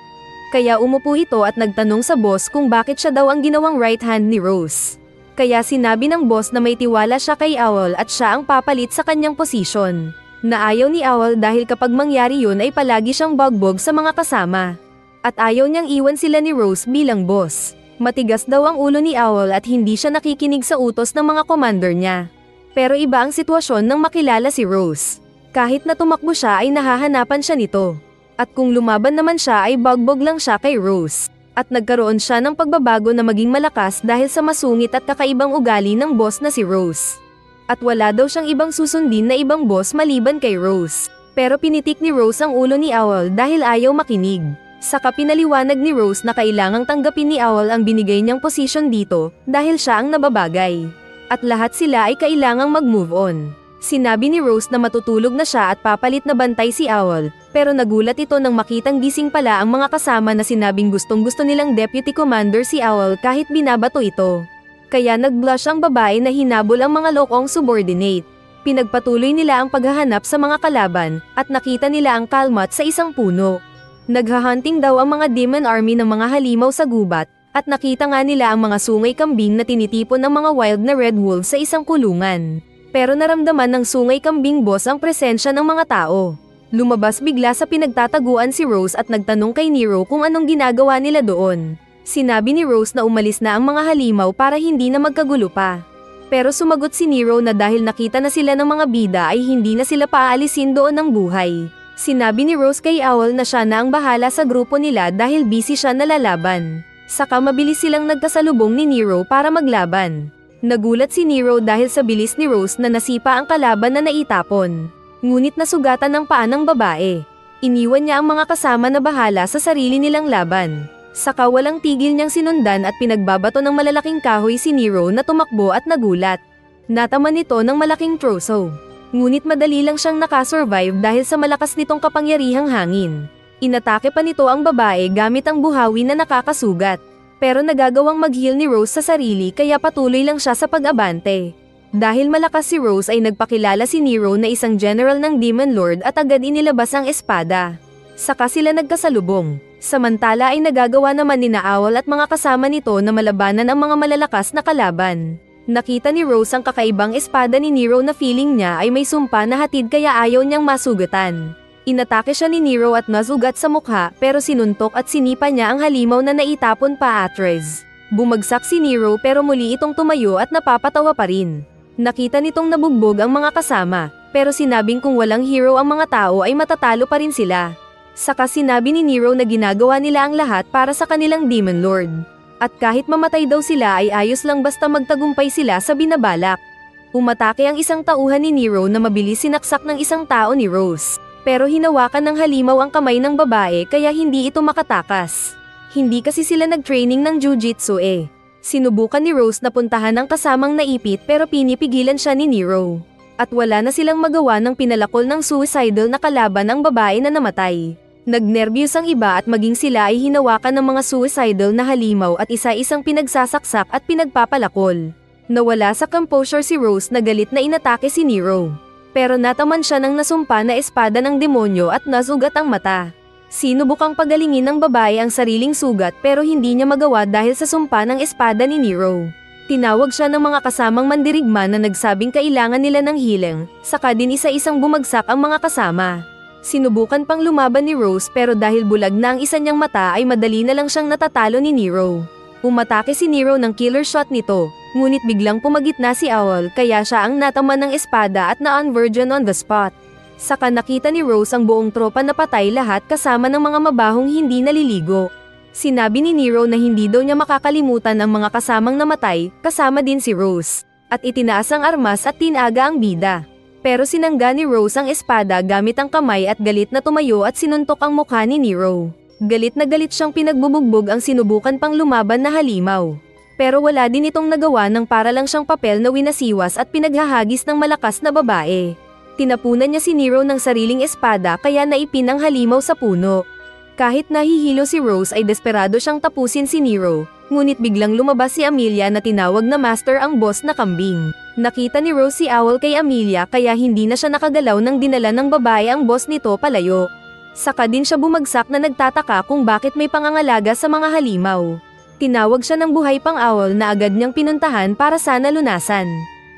Kaya umupo ito at nagtanong sa boss kung bakit siya daw ang ginawang right hand ni Rose. Kaya sinabi ng boss na may tiwala siya kay Owl at siya ang papalit sa kanyang posisyon. Na ayaw ni Owl dahil kapag mangyari yun ay palagi siyang bagbog sa mga kasama. At ayaw niyang iwan sila ni Rose bilang boss. Matigas daw ang ulo ni Owl at hindi siya nakikinig sa utos ng mga commander niya. Pero iba ang sitwasyon nang makilala si Rose. Kahit na tumakbo siya ay nahahanapan siya nito. At kung lumaban naman siya ay bagbog lang siya kay Rose. At nagkaroon siya ng pagbabago na maging malakas dahil sa masungit at kakaibang ugali ng boss na si Rose. At wala daw siyang ibang susundin na ibang boss maliban kay Rose. Pero pinitik ni Rose ang ulo ni Owl dahil ayaw makinig. Saka pinaliwanag ni Rose na kailangang tanggapin ni Owl ang binigay niyang posisyon dito dahil siya ang nababagay. At lahat sila ay kailangang mag-move on. Sinabi ni Rose na matutulog na siya at papalit na bantay si Owl, pero nagulat ito nang makitang gising pala ang mga kasama na sinabing gustong-gusto nilang deputy commander si Owl kahit binabato ito. Kaya nag-blush ang babae na hinabol ang mga lokong subordinate. Pinagpatuloy nila ang paghahanap sa mga kalaban at nakita nila ang kalmat sa isang puno. Naghahunting daw ang mga demon army ng mga halimaw sa gubat, at nakita nga nila ang mga sungay kambing na tinitipon ng mga wild na red wolves sa isang kulungan. Pero naramdaman ng sungay kambing boss ang presensya ng mga tao. Lumabas bigla sa pinagtataguan si Rose at nagtanong kay Nero kung anong ginagawa nila doon. Sinabi ni Rose na umalis na ang mga halimaw para hindi na magkagulo pa. Pero sumagot si Nero na dahil nakita na sila ng mga bida ay hindi na sila paaalisin doon ng buhay. Sinabi ni Rose kay Owl na siya na ang bahala sa grupo nila dahil busy siya nalalaban. Saka mabilis silang nagkasalubong ni Nero para maglaban. Nagulat si Nero dahil sa bilis ni Rose na nasipa ang kalaban na naitapon. Ngunit nasugatan ng paa ng babae. Iniwan niya ang mga kasama na bahala sa sarili nilang laban. Saka walang tigil niyang sinundan at pinagbabato ng malalaking kahoy si Nero na tumakbo at nagulat. Nataman nito ng malaking troso. Ngunit madali lang siyang nakasurvive dahil sa malakas nitong kapangyarihang hangin. Inatake pa nito ang babae gamit ang buhawi na nakakasugat. Pero nagagawang mag-heal ni Rose sa sarili kaya patuloy lang siya sa pag-abante. Dahil malakas si Rose ay nagpakilala si Nero na isang general ng Demon Lord at agad inilabas ang espada. Saka sila nagkasalubong. Samantala ay nagagawa naman ni Owl at mga kasama nito na malabanan ang mga malalakas na kalaban. Nakita ni Rose ang kakaibang espada ni Nero na feeling niya ay may sumpa na hatid kaya ayaw niyang masugatan. Inatake siya ni Nero at nasugat sa mukha pero sinuntok at sinipa niya ang halimaw na naitapon pa atres. Bumagsak si Nero pero muli itong tumayo at napapatawa pa rin. Nakita nitong nabugbog ang mga kasama, pero sinabing kung walang hero ang mga tao ay matatalo pa rin sila. Saka sinabi ni Nero na ginagawa nila ang lahat para sa kanilang Demon Lord. At kahit mamatay daw sila ay ayos lang basta magtagumpay sila sa binabalak. Umatake ang isang tauhan ni Nero na mabilis sinaksak ng isang tao ni Rose. Pero hinawakan ng halimaw ang kamay ng babae kaya hindi ito makatakas. Hindi kasi sila nag-training ng jujitsu eh. Sinubukan ni Rose na puntahan ang kasamang naipit pero pinipigilan siya ni Nero. At wala na silang magawa ng pinalakol ng suicidal na kalaban ang babae na namatay. Nagnerbiyos ang iba at maging sila ay hinawakan ng mga suicidal na halimaw at isa-isang pinagsasaksak at pinagpapalakol. Nawala sa composure si Rose na galit na inatake si Nero. Pero nataman siya ng nasumpa na espada ng demonyo at nasugat ang mata. Sinubukang pagalingin ng babae ang sariling sugat pero hindi niya magawa dahil sa sumpa ng espada ni Nero. Tinawag siya ng mga kasamang mandirigma na nagsabing kailangan nila ng healing, saka din isa-isang bumagsak ang mga kasama. Sinubukan pang lumaban ni Rose pero dahil bulag na ang isa niyang mata ay madali na lang siyang natatalo ni Nero. Umatake si Nero ng killer shot nito, ngunit biglang pumagitna si Owl kaya siya ang nataman ng espada at na-unvirgin on the spot. Saka nakita ni Rose ang buong tropa na patay lahat kasama ng mga mabahong hindi naliligo. Sinabi ni Nero na hindi daw niya makakalimutan ang mga kasamang namatay, kasama din si Rose. At itinaas ang armas at tinaga ang bida. Pero sinangga ni Rose ang espada gamit ang kamay at galit na tumayo at sinuntok ang mukha ni Nero. Galit na galit siyang pinagbubugbog ang sinubukan pang lumaban na halimaw. Pero wala din itong nagawa ng para lang siyang papel na winasiwas at pinaghahagis ng malakas na babae. Tinapunan niya si Nero ng sariling espada kaya naipin ang halimaw sa puno. Kahit nahihilo si Rose ay desperado siyang tapusin si Nero, ngunit biglang lumabas si Amelia na tinawag na Master ang boss na kambing. Nakita ni Rose si Owl kay Amelia kaya hindi na siya nakagalaw nang dinala ng babae ang boss nito palayo. Saka din siya bumagsak na nagtataka kung bakit may pangangalaga sa mga halimaw. Tinawag siya ng buhay pang Owl na agad niyang pinuntahan para sana lunasan.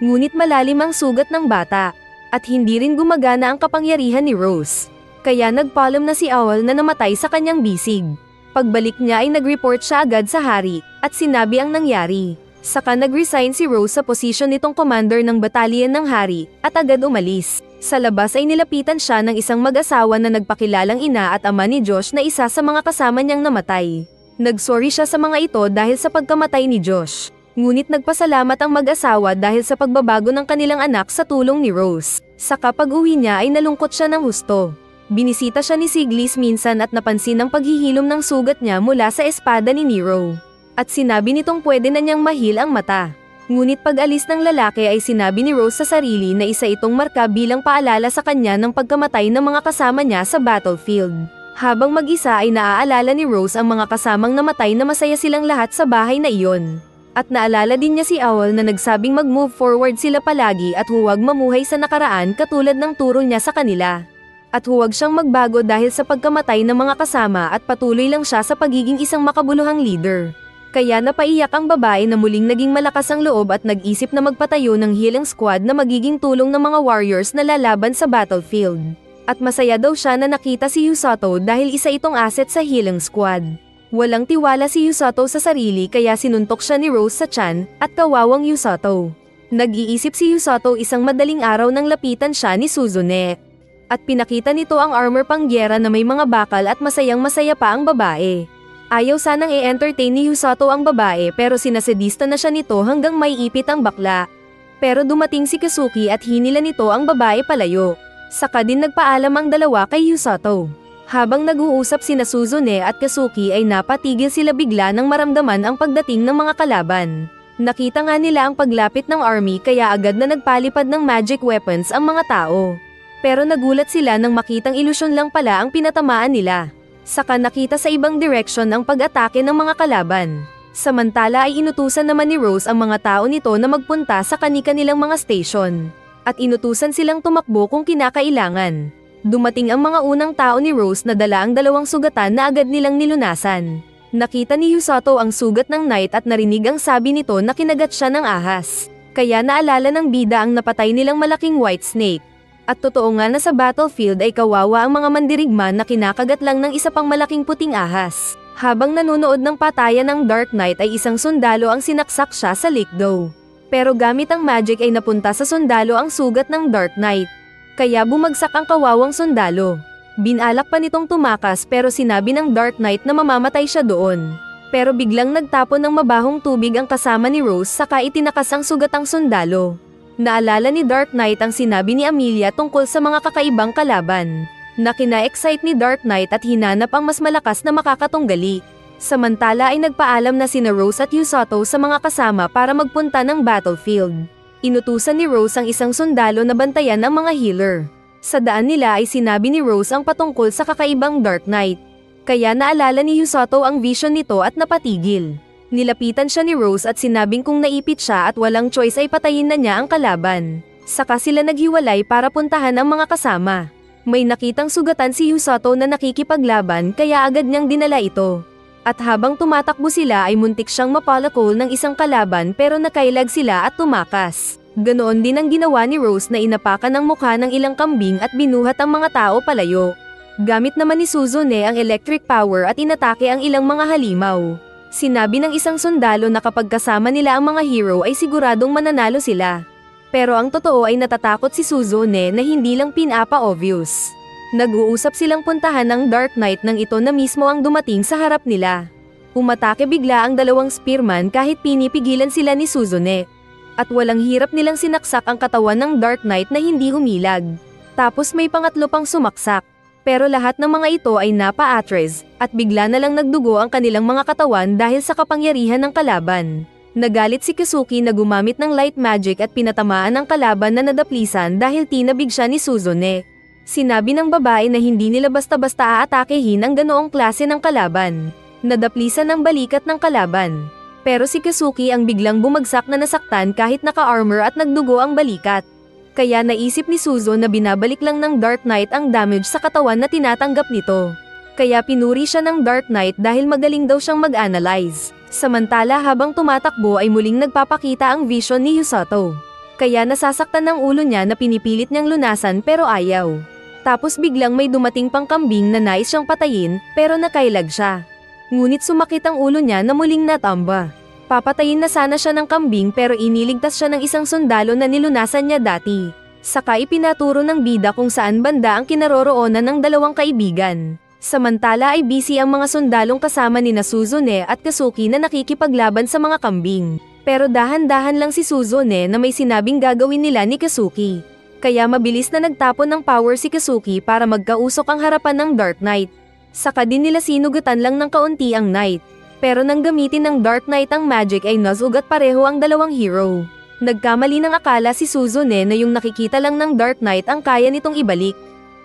Ngunit malalim ang sugat ng bata. At hindi rin gumagana ang kapangyarihan ni Rose. Kaya nagpaalam na si Owl na namatay sa kanyang bisig. Pagbalik niya ay nag-report siya agad sa hari, at sinabi ang nangyari. Saka nag-resign si Rose sa posisyon nitong commander ng batalyon ng hari, at agad umalis. Sa labas ay nilapitan siya ng isang mag-asawa na nagpakilalang ina at ama ni Josh na isa sa mga kasama niyang namatay. Nagsorry siya sa mga ito dahil sa pagkamatay ni Josh. Ngunit nagpasalamat ang mag-asawa dahil sa pagbabago ng kanilang anak sa tulong ni Rose. Sa kapag-uwi niya ay nalungkot siya ng husto. Binisita siya ni Siglis minsan at napansin ang paghihilom ng sugat niya mula sa espada ni Nero. At sinabi nitong pwede na niyang mahil ang mata. Ngunit pag-alis ng lalaki ay sinabi ni Rose sa sarili na isa itong marka bilang paalala sa kanya ng pagkamatay ng mga kasama niya sa battlefield. Habang mag-isa ay naaalala ni Rose ang mga kasamang namatay na masaya silang lahat sa bahay na iyon. At naalala din niya si Owl na nagsabing mag-move forward sila palagi at huwag mamuhay sa nakaraan katulad ng turo niya sa kanila. At huwag siyang magbago dahil sa pagkamatay ng mga kasama at patuloy lang siya sa pagiging isang makabuluhang leader. Kaya napaiyak ang babae na muling naging malakas ang loob at nag-isip na magpatayo ng healing squad na magiging tulong ng mga warriors na lalaban sa battlefield. At masaya daw siya na nakita si Yusato dahil isa itong asset sa healing squad. Walang tiwala si Yusato sa sarili kaya sinuntok siya ni Rose sa tiyan, at kawawang Yusato. Nag-iisip si Yusato isang madaling araw nang lapitan siya ni Suzune. At pinakita nito ang armor pangyera na may mga bakal at masayang-masaya pa ang babae. Ayaw sanang i-entertain ni Yusato ang babae pero sinasadista na siya nito hanggang may ipit ang bakla. Pero dumating si Kazuki at hinila nito ang babae palayo. Saka din nagpaalam ang dalawa kay Yusato. Habang nag-uusap sina Suzune at Kazuki ay napatigil sila bigla nang maramdaman ang pagdating ng mga kalaban. Nakita nga nila ang paglapit ng army kaya agad na nagpalipad ng magic weapons ang mga tao. Pero nagulat sila nang makitang ilusyon lang pala ang pinatamaan nila. Saka nakita sa ibang direksyon ang pag-atake ng mga kalaban. Samantala ay inutusan naman ni Rose ang mga tao nito na magpunta sa kani-kanilang mga station. At inutusan silang tumakbo kung kinakailangan. Dumating ang mga unang tao ni Rose na dala ang dalawang sugatan na agad nilang nilunasan. Nakita ni Yusato ang sugat ng knight at narinig ang sabi nito na kinagat siya ng ahas. Kaya naalala ng bida ang napatay nilang malaking white snake. At totoo nga na sa battlefield ay kawawa ang mga mandirigma na kinakagat lang ng isa pang malaking puting ahas. Habang nanonood ng patayan ng Dark Knight ay isang sundalo ang sinaksak siya sa Likdo. Pero gamit ang magic ay napunta sa sundalo ang sugat ng Dark Knight. Kaya bumagsak ang kawawang sundalo. Binalak pa nitong tumakas pero sinabi ng Dark Knight na mamamatay siya doon. Pero biglang nagtapon ng mabahong tubig ang kasama ni Rose saka itinakas ang sugatang sundalo. Naalala ni Dark Knight ang sinabi ni Amelia tungkol sa mga kakaibang kalaban. Na kina-excite ni Dark Knight at hinanap ang mas malakas na makakatunggali. Samantala ay nagpaalam na sina Rose at Yusato sa mga kasama para magpunta ng battlefield. Inutusan ni Rose ang isang sundalo na bantayan ang mga healer. Sa daan nila ay sinabi ni Rose ang patungkol sa kakaibang Dark Knight. Kaya naalala ni Yusato ang vision nito at napatigil. Nilapitan siya ni Rose at sinabing kung naipit siya at walang choice ay patayin na niya ang kalaban. Saka sila naghiwalay para puntahan ang mga kasama. May nakitang sugatan si Yusato na nakikipaglaban kaya agad niyang dinala ito. At habang tumatakbo sila ay muntik siyang mapalakol ng isang kalaban pero nakailag sila at tumakas. Ganoon din ang ginawa ni Rose na inapakan ang mukha ng ilang kambing at binuhat ang mga tao palayo. Gamit naman ni Suzune ang electric power at inatake ang ilang mga halimaw. Sinabi ng isang sundalo na kapag kasama nila ang mga hero ay siguradong mananalo sila. Pero ang totoo ay natatakot si Suzune na hindi lang pinapa-obvious. Nag-uusap silang puntahan ng Dark Knight nang ito na mismo ang dumating sa harap nila. Umatake bigla ang dalawang spearman kahit pinipigilan sila ni Suzune. At walang hirap nilang sinaksak ang katawan ng Dark Knight na hindi humilag. Tapos may pangatlo pang sumaksak. Pero lahat ng mga ito ay napa-atres, at bigla na lang nagdugo ang kanilang mga katawan dahil sa kapangyarihan ng kalaban. Nagalit si Kazuki na gumamit ng light magic at pinatamaan ang kalaban na nadaplisan dahil tinabig siya ni Suzune. Sinabi ng babae na hindi nila basta-basta aatakehin ang ganoong klase ng kalaban. Nadaplisan ang balikat ng kalaban. Pero si Kazuki ang biglang bumagsak na nasaktan kahit naka-armor at nagdugo ang balikat. Kaya naisip ni Suzo na binabalik lang ng Dark Knight ang damage sa katawan na tinatanggap nito. Kaya pinuri siya ng Dark Knight dahil magaling daw siyang mag-analyze. Samantala habang tumatakbo ay muling nagpapakita ang vision ni Yusato. Kaya nasasaktan ng ulo niya na pinipilit niyang lunasan pero ayaw. Tapos biglang may dumating pang kambing na nais siyang patayin pero nakailag siya. Ngunit sumakit ang ulo niya na muling natamba. Papatayin na sana siya ng kambing pero iniligtas siya ng isang sundalo na nilunasan niya dati. Saka ipinaturo ng bida kung saan banda ang kinaroroonan ng dalawang kaibigan. Samantala ay busy ang mga sundalong kasama ni Suzune at Kazuki na nakikipaglaban sa mga kambing. Pero dahan-dahan lang si Suzune na may sinabing gagawin nila ni Kazuki. Kaya mabilis na nagtapon ng power si Kazuki para magkausok ang harapan ng Dark Knight. Saka din nila sinugatan lang ng kaunti ang Knight. Pero nang gamitin ng Dark Knight ang magic ay nasugat pareho ang dalawang hero. Nagkamali ng akala si Suzune na yung nakikita lang ng Dark Knight ang kaya nitong ibalik.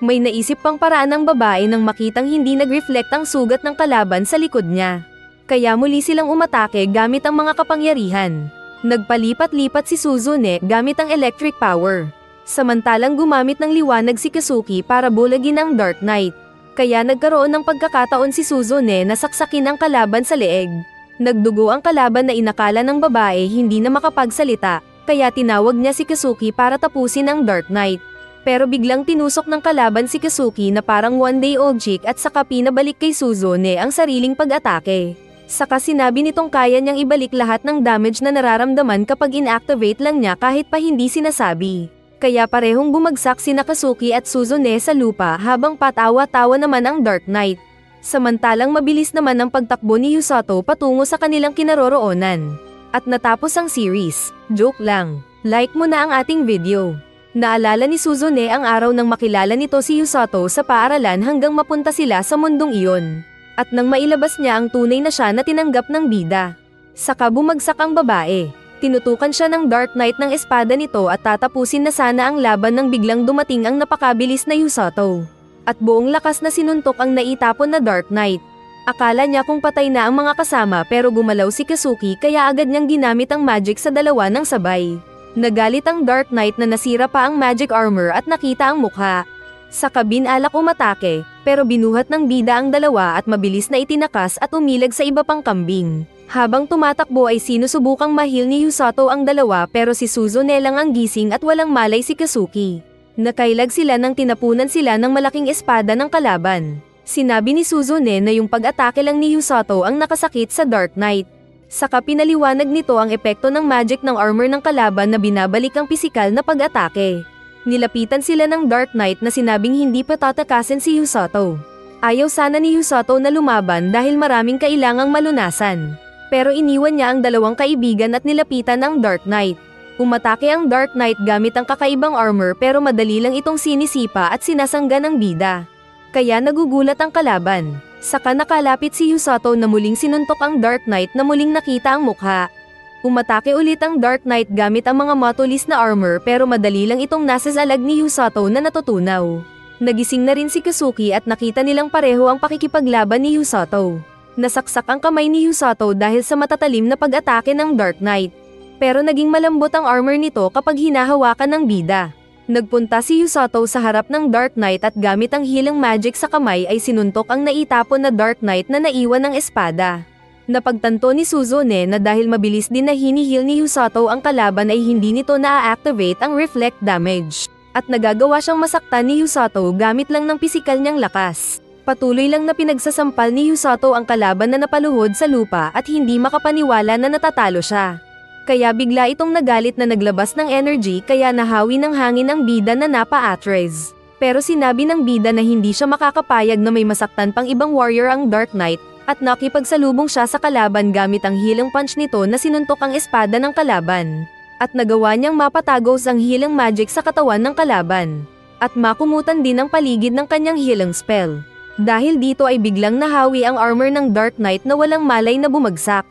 May naisip pang paraan ng babae nang makitang hindi nag-reflect ang sugat ng kalaban sa likod niya. Kaya muli silang umatake gamit ang mga kapangyarihan. Nagpalipat-lipat si Suzune gamit ang electric power. Samantalang gumamit ng liwanag si Kazuki para bulagin ang Dark Knight. Kaya nagkaroon ng pagkakataon si Suzune na saksakin ang kalaban sa leeg. Nagdugo ang kalaban na inakala ng babae hindi na makapagsalita, kaya tinawag niya si Kazuki para tapusin ang Dark Knight. Pero biglang tinusok ng kalaban si Kazuki na parang one-day-old chick at saka pinabalik kay Suzune ang sariling pag-atake. Saka sinabi nitong kaya niyang ibalik lahat ng damage na nararamdaman kapag inactivate lang niya kahit pa hindi sinasabi. Kaya parehong bumagsak sina Kazuki at Suzune sa lupa habang patawa-tawa naman ang Dark Knight. Samantalang mabilis naman ang pagtakbo ni Yusato patungo sa kanilang kinaroroonan. At natapos ang series. Joke lang. Like mo na ang ating video. Naalala ni Suzune ang araw nang makilala nito si Yusato sa paaralan hanggang mapunta sila sa mundong iyon. At nang mailabas niya ang tunay na siya na tinanggap ng bida. Saka bumagsak ang babae. Tinutukan siya ng Dark Knight ng espada nito at tatapusin na sana ang laban nang biglang dumating ang napakabilis na Yusato. At buong lakas na sinuntok ang naitapon na Dark Knight. Akala niya kung patay na ang mga kasama pero gumalaw si Kazuki kaya agad niyang ginamit ang magic sa dalawa ng sabay. Nagalit ang Dark Knight na nasira pa ang magic armor at nakita ang mukha. Saka binalak umatake, pero binuhat ng bida ang dalawa at mabilis na itinakas at umilag sa iba pang kambing. Habang tumatakbo ay sinusubukang mahil ni Yusato ang dalawa pero si Suzune lang ang gising at walang malay si Kazuki. Nakailag sila nang tinapunan sila ng malaking espada ng kalaban. Sinabi ni Suzune na yung pag-atake lang ni Yusato ang nakasakit sa Dark Knight. Saka pinaliwanag nito ang epekto ng magic ng armor ng kalaban na binabalik ang pisikal na pag-atake. Nilapitan sila ng Dark Knight na sinabing hindi pa tatakasin si Yusato. Ayaw sana ni Yusato na lumaban dahil maraming kailangang malunasan. Pero iniwan niya ang dalawang kaibigan at nilapitan ang Dark Knight. Umatake ang Dark Knight gamit ang kakaibang armor pero madali lang itong sinisipa at sinasangga ng bida. Kaya nagugulat ang kalaban. Saka nakalapit si Yusato na muling sinuntok ang Dark Knight na muling nakita ang mukha. Umatake ulit ang Dark Knight gamit ang mga matulis na armor pero madali lang itong nasa salag ni Yusato na natutunaw. Nagising na rin si Kazuki at nakita nilang pareho ang pakikipaglaban ni Yusato. Nasaksak ang kamay ni Yusato dahil sa matatalim na pag-atake ng Dark Knight. Pero naging malambot ang armor nito kapag hinahawakan ng bida. Nagpunta si Yusato sa harap ng Dark Knight at gamit ang healing magic sa kamay ay sinuntok ang naitapon na Dark Knight na naiwan ng espada. Napagtanto ni Suzune na dahil mabilis din na hinihil ni Yusato ang kalaban ay hindi nito na-activate ang reflect damage. At nagagawa siyang masaktan ni Yusato gamit lang ng pisikal niyang lakas. Patuloy lang na pinagsasampal ni Yusato ang kalaban na napaluhod sa lupa at hindi makapaniwala na natatalo siya. Kaya bigla itong nagalit na naglabas ng energy kaya nahawi ng hangin ang bida na napa-Atres. Pero sinabi ng bida na hindi siya makakapayag na may masaktan pang ibang warrior ang Dark Knight, at nakipagsalubong siya sa kalaban gamit ang healing punch nito na sinuntok ang espada ng kalaban. At nagawa niyang mapatagos ang healing magic sa katawan ng kalaban. At makumutan din ang paligid ng kanyang healing spell. Dahil dito ay biglang nahawi ang armor ng Dark Knight na walang malay na bumagsak.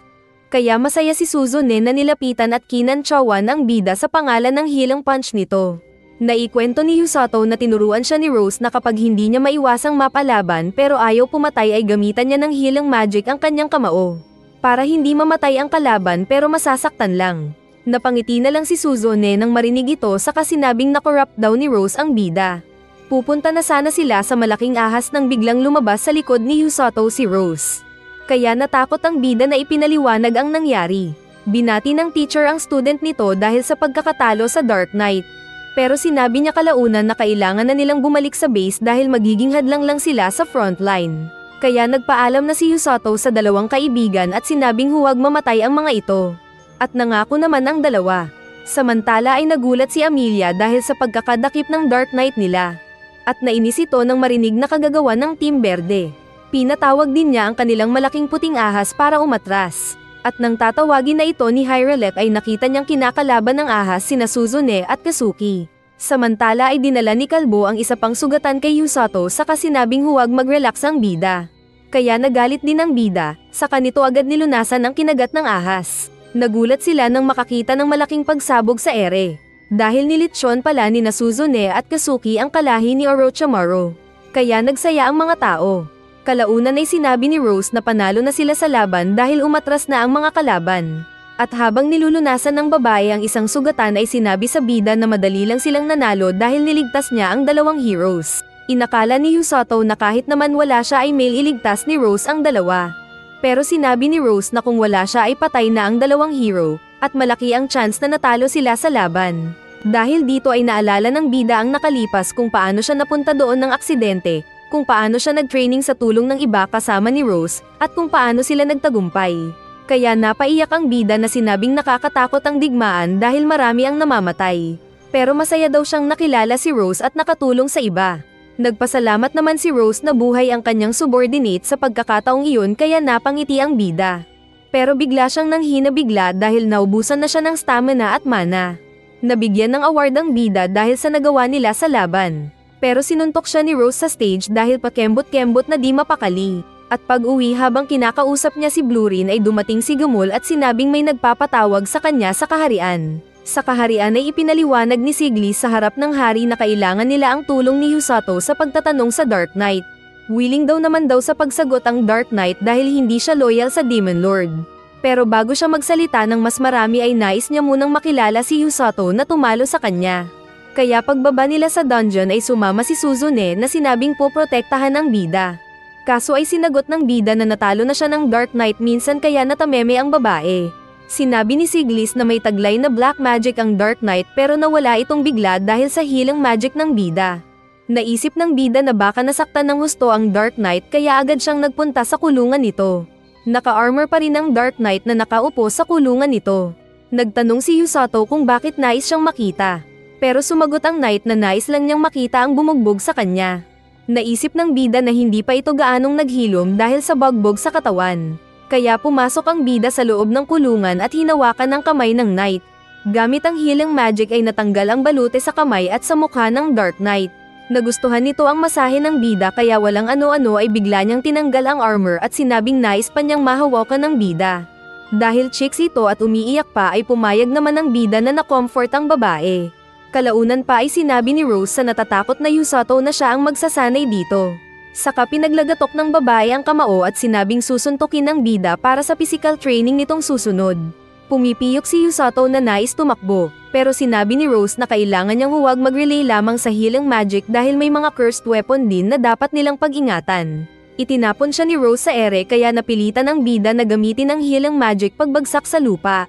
Kaya masaya si Suzune na nilapitan at kinantsawan ang bida sa pangalan ng healing punch nito. Naikwento ni Yusato na tinuruan siya ni Rose na kapag hindi niya maiwasang mapalaban pero ayaw pumatay ay gamitan niya ng healing magic ang kanyang kamao. Para hindi mamatay ang kalaban pero masasaktan lang. Napangiti na lang si Suzune nang marinig ito sa kasinabing na-corrupt daw ni Rose ang bida. Pupunta na sana sila sa malaking ahas nang biglang lumabas sa likod ni Yusato si Rose. Kaya natakot ang bida na ipinaliwanag ang nangyari. Binati ng teacher ang student nito dahil sa pagkakatalo sa Dark Knight. Pero sinabi niya kalaunan na kailangan na nilang bumalik sa base dahil magiging hadlang lang sila sa frontline. Kaya nagpaalam na si Yusato sa dalawang kaibigan at sinabing huwag mamatay ang mga ito. At nangako naman ang dalawa. Samantala ay nagulat si Amelia dahil sa pagkakadakip ng Dark Knight nila. At nainis ito nang marinig na kagagawa ng Team Verde. Pinatawag din niya ang kanilang malaking puting ahas para umatras. At nang tatawagin na ito ni Hyrelek ay nakita niyang kinakalaban ng ahas sina Suzune at Kazuki. Samantala ay dinala ni Kalbo ang isa pang sugatan kay Yusato sa kasinabing huwag mag-relax ang bida. Kaya nagalit din ang bida, saka nito agad nilunasan ang kinagat ng ahas. Nagulat sila nang makakita ng malaking pagsabog sa ere. Dahil nilitsyon pala ni Suzune at Kazuki ang kalahi ni Orochimaru. Kaya nagsaya ang mga tao. Kalaunan ay sinabi ni Rose na panalo na sila sa laban dahil umatras na ang mga kalaban. At habang nilulunasan ng babae ang isang sugatan ay sinabi sa bida na madali lang silang nanalo dahil niligtas niya ang dalawang heroes. Inakala ni Yusato na kahit naman wala siya ay mailigtas ni Rose ang dalawa. Pero sinabi ni Rose na kung wala siya ay patay na ang dalawang hero, at malaki ang chance na natalo sila sa laban. Dahil dito ay naalala ng bida ang nakalipas kung paano siya napunta doon ng aksidente, kung paano siya nag-training sa tulong ng iba kasama ni Rose, at kung paano sila nagtagumpay. Kaya napaiyak ang bida na sinabing nakakatakot ang digmaan dahil marami ang namamatay. Pero masaya daw siyang nakilala si Rose at nakatulong sa iba. Nagpasalamat naman si Rose na buhay ang kanyang subordinate sa pagkakataong iyon kaya napangiti ang bida. Pero bigla siyang nanghina bigla dahil naubusan na siya ng stamina at mana. Nabigyan ng award ang bida dahil sa nagawa nila sa laban. Pero sinuntok siya ni Rose sa stage dahil pakembot-kembot na di mapakali. At pag-uwi habang kinakausap niya si Blurin ay dumating si Gumul at sinabing may nagpapatawag sa kanya sa kaharian. Sa kaharian ay ipinaliwanag ni Siglis sa harap ng hari na kailangan nila ang tulong ni Yusato sa pagtatanong sa Dark Knight. Willing daw naman daw sa pagsagot ang Dark Knight dahil hindi siya loyal sa Demon Lord. Pero bago siya magsalita ng mas marami ay nais niya munang makilala si Yusato na tumalo sa kanya. Kaya pagbaba nila sa dungeon ay sumama si Suzune na sinabing poprotektahan ang bida. Kaso ay sinagot ng bida na natalo na siya ng Dark Knight minsan kaya natameme ang babae. Sinabi ni Siglis na may taglay na black magic ang Dark Knight pero nawala itong bigla dahil sa healing magic ng bida. Naisip ng bida na baka nasaktan ng husto ang Dark Knight kaya agad siyang nagpunta sa kulungan nito. Naka-armor pa rin ang Dark Knight na nakaupo sa kulungan nito. Nagtanong si Yusato kung bakit nais siyang makita. Pero sumagot ang knight na nais lang niyang makita ang bumugbog sa kanya. Naisip ng bida na hindi pa ito gaanong naghilom dahil sa bugbog sa katawan. Kaya pumasok ang bida sa loob ng kulungan at hinawakan ang kamay ng knight. Gamit ang healing magic ay natanggal ang balute sa kamay at sa mukha ng Dark Knight. Nagustuhan nito ang masahe ng bida kaya walang ano-ano ay bigla niyang tinanggal ang armor at sinabing nais pa niyang mahawakan ng bida. Dahil chicks ito at umiiyak pa ay pumayag naman ng bida na na-comfort ang babae. Kalaunan pa ay sinabi ni Rose sa natatakot na Yusato na siya ang magsasanay dito. Saka pinaglagatok ng babae ang kamao at sinabing susuntukin ng bida para sa physical training nitong susunod. Pumipiyok si Yusato na nais tumakbo, pero sinabi ni Rose na kailangan niyang huwag mag-relay lamang sa healing magic dahil may mga cursed weapon din na dapat nilang pag-ingatan. Itinapon siya ni Rose sa ere kaya napilitan ang bida na gamitin ang healing magic pagbagsak sa lupa.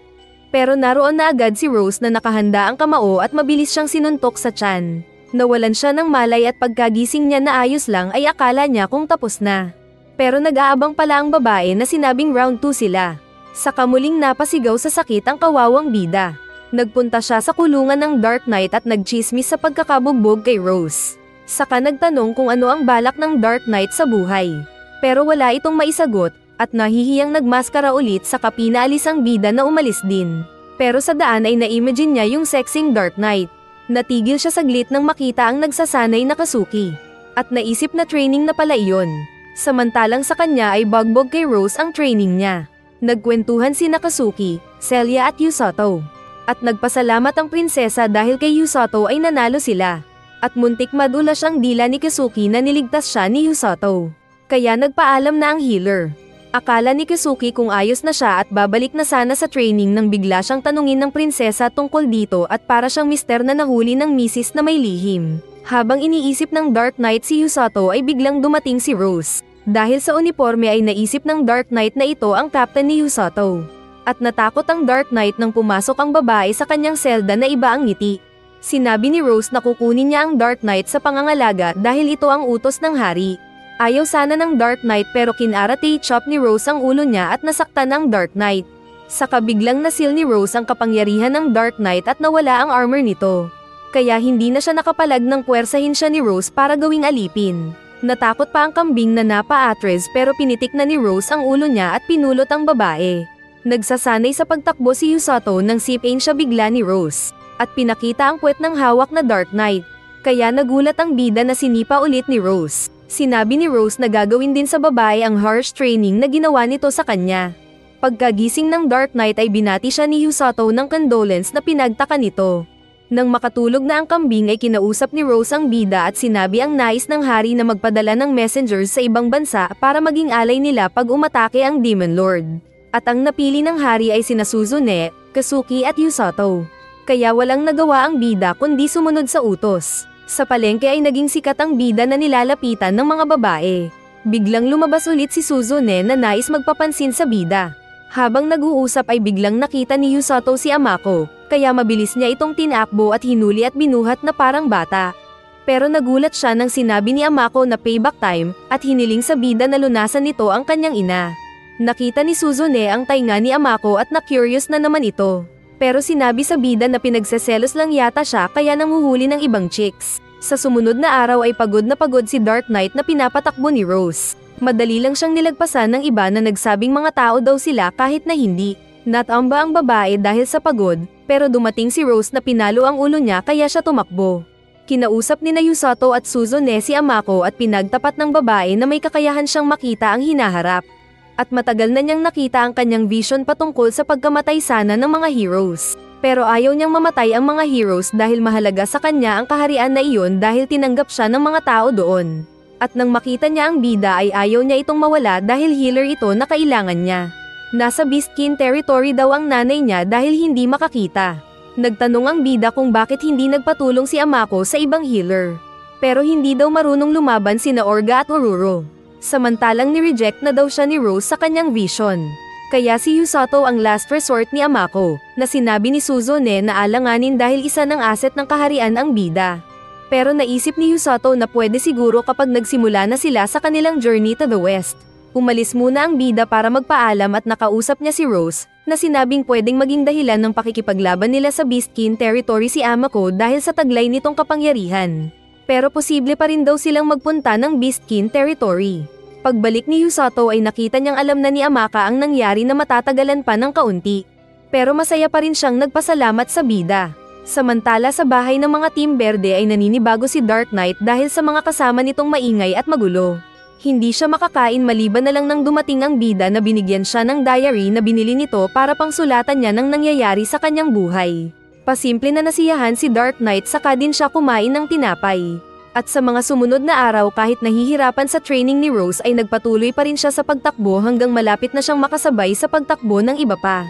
Pero naroon na agad si Rose na nakahanda ang kamao at mabilis siyang sinuntok sa tiyan. Nawalan siya ng malay at pagkagising niya na ayos lang ay akala niya kung tapos na. Pero nag-aabang pala ang babae na sinabing round 2 sila. Saka muling napasigaw sa sakit ang kawawang bida. Nagpunta siya sa kulungan ng Dark Knight at nagchismis sa pagkakabugbog kay Rose. Saka nagtanong kung ano ang balak ng Dark Knight sa buhay. Pero wala itong maisagot, at nahihiyang nagmaskara ulit saka pinaalis ang bida na umalis din. Pero sa daan ay na-imagine niya yung sexing Dark Knight. Natigil siya saglit nang makita ang nagsasanay na Kazuki. At naisip na training na pala iyon. Samantalang sa kanya ay bugbog kay Rose ang training niya. Nagkwentuhan si Kazuki, Celia at Yusato. At nagpasalamat ang prinsesa dahil kay Yusato ay nanalo sila. At muntik madulas ang dila ni Kazuki na niligtas siya ni Yusato. Kaya nagpaalam na ang healer. Akala ni Kazuki kung ayos na siya at babalik na sana sa training nang bigla siyang tanungin ng prinsesa tungkol dito at para siyang mister na nahuli ng misis na may lihim. Habang iniisip ng Dark Knight si Yusato ay biglang dumating si Rose. Dahil sa uniforme ay naisip ng Dark Knight na ito ang captain ni Yusato. At natakot ang Dark Knight nang pumasok ang babae sa kanyang selda na iba ang ngiti. Sinabi ni Rose na kukunin niya ang Dark Knight sa pangangalaga dahil ito ang utos ng hari. Ayaw sana ng Dark Knight pero kinarate-chop ni Rose ang ulo niya at nasaktan ang Dark Knight. Saka biglang nasil ni Rose ang kapangyarihan ng Dark Knight at nawala ang armor nito. Kaya hindi na siya nakapalag ng puwersahin siya ni Rose para gawing alipin. Natakot pa ang kambing na napa-atres pero pinitik na ni Rose ang ulo niya at pinulot ang babae. Nagsasanay sa pagtakbo si Yusato nang sipain siya bigla ni Rose. At pinakita ang puwet ng hawak na Dark Knight. Kaya nagulat ang bida na sinipa ulit ni Rose. Sinabi ni Rose na gagawin din sa babae ang harsh training na ginawa nito sa kanya. Pagkagising ng Dark Knight ay binati siya ni Yusato ng condolence na pinagtaka nito. Nang makatulog na ang kambing ay kinausap ni Rose ang bida at sinabi ang nais ng hari na magpadala ng messengers sa ibang bansa para maging alay nila pag umatake ang Demon Lord. At ang napili ng hari ay sina Suzune, Kazuki at Yusato. Kaya walang nagawa ang bida kundi sumunod sa utos. Sa palengke ay naging sikat ang bida na nilalapitan ng mga babae. Biglang lumabas ulit si Suzune na nais magpapansin sa bida. Habang nag-uusap ay biglang nakita ni Yusato si Amako, kaya mabilis niya itong tinakbo at hinuli at binuhat na parang bata. Pero nagulat siya nang sinabi ni Amako na payback time at hiniling sa bida na lunasan nito ang kanyang ina. Nakita ni Suzune ang tainga ni Amako at na-curious na naman ito. Pero sinabi sa bida na pinagseselos lang yata siya kaya nanguhuli ng ibang chicks. Sa sumunod na araw ay pagod si Dark Knight na pinapatakbo ni Rose. Madali lang siyang nilagpasan ng iba na nagsabing mga tao daw sila kahit na hindi. Natamba ang babae dahil sa pagod, pero dumating si Rose na pinalo ang ulo niya kaya siya tumakbo. Kinausap ni Yusato at Suzune si Amako at pinagtapat ng babae na may kakayahan siyang makita ang hinaharap. At matagal na niyang nakita ang kanyang vision patungkol sa pagkamatay sana ng mga heroes. Pero ayaw niyang mamatay ang mga heroes dahil mahalaga sa kanya ang kaharian na iyon dahil tinanggap siya ng mga tao doon. At nang makita niya ang bida ay ayaw niya itong mawala dahil healer ito na kailangan niya. Nasa Beastkin territory daw ang nanay niya dahil hindi makakita. Nagtanong ang bida kung bakit hindi nagpatulong si Amako sa ibang healer. Pero hindi daw marunong lumaban sina Orga at Oruro. Samantalang ni-reject na daw siya ni Rose sa kanyang vision. Kaya si Yusato ang last resort ni Amako, na sinabi ni Suzune na alanganin dahil isa ng asset ng kaharian ang bida. Pero naisip ni Yusato na pwede siguro kapag nagsimula na sila sa kanilang journey to the west. Umalis muna ang bida para magpaalam at nakausap niya si Rose, na sinabing pwedeng maging dahilan ng pakikipaglaban nila sa Beastkin territory si Amako dahil sa taglay nitong kapangyarihan. Pero posible pa rin daw silang magpunta ng Beastkin territory. Pagbalik ni Yusato ay nakita niyang alam na ni Amaka ang nangyari na matatagalan pa ng kaunti. Pero masaya pa rin siyang nagpasalamat sa bida. Samantala sa bahay ng mga Team Verde ay naninibago si Dark Knight dahil sa mga kasama nitong maingay at magulo. Hindi siya makakain maliban na lang nang dumating ang bida na binigyan siya ng diary na binili nito para pangsulatan niya ng nangyayari sa kanyang buhay. Pasimple na nasiyahan si Dark Knight saka din siya kumain ng tinapay. At sa mga sumunod na araw kahit nahihirapan sa training ni Rose ay nagpatuloy pa rin siya sa pagtakbo hanggang malapit na siyang makasabay sa pagtakbo ng iba pa.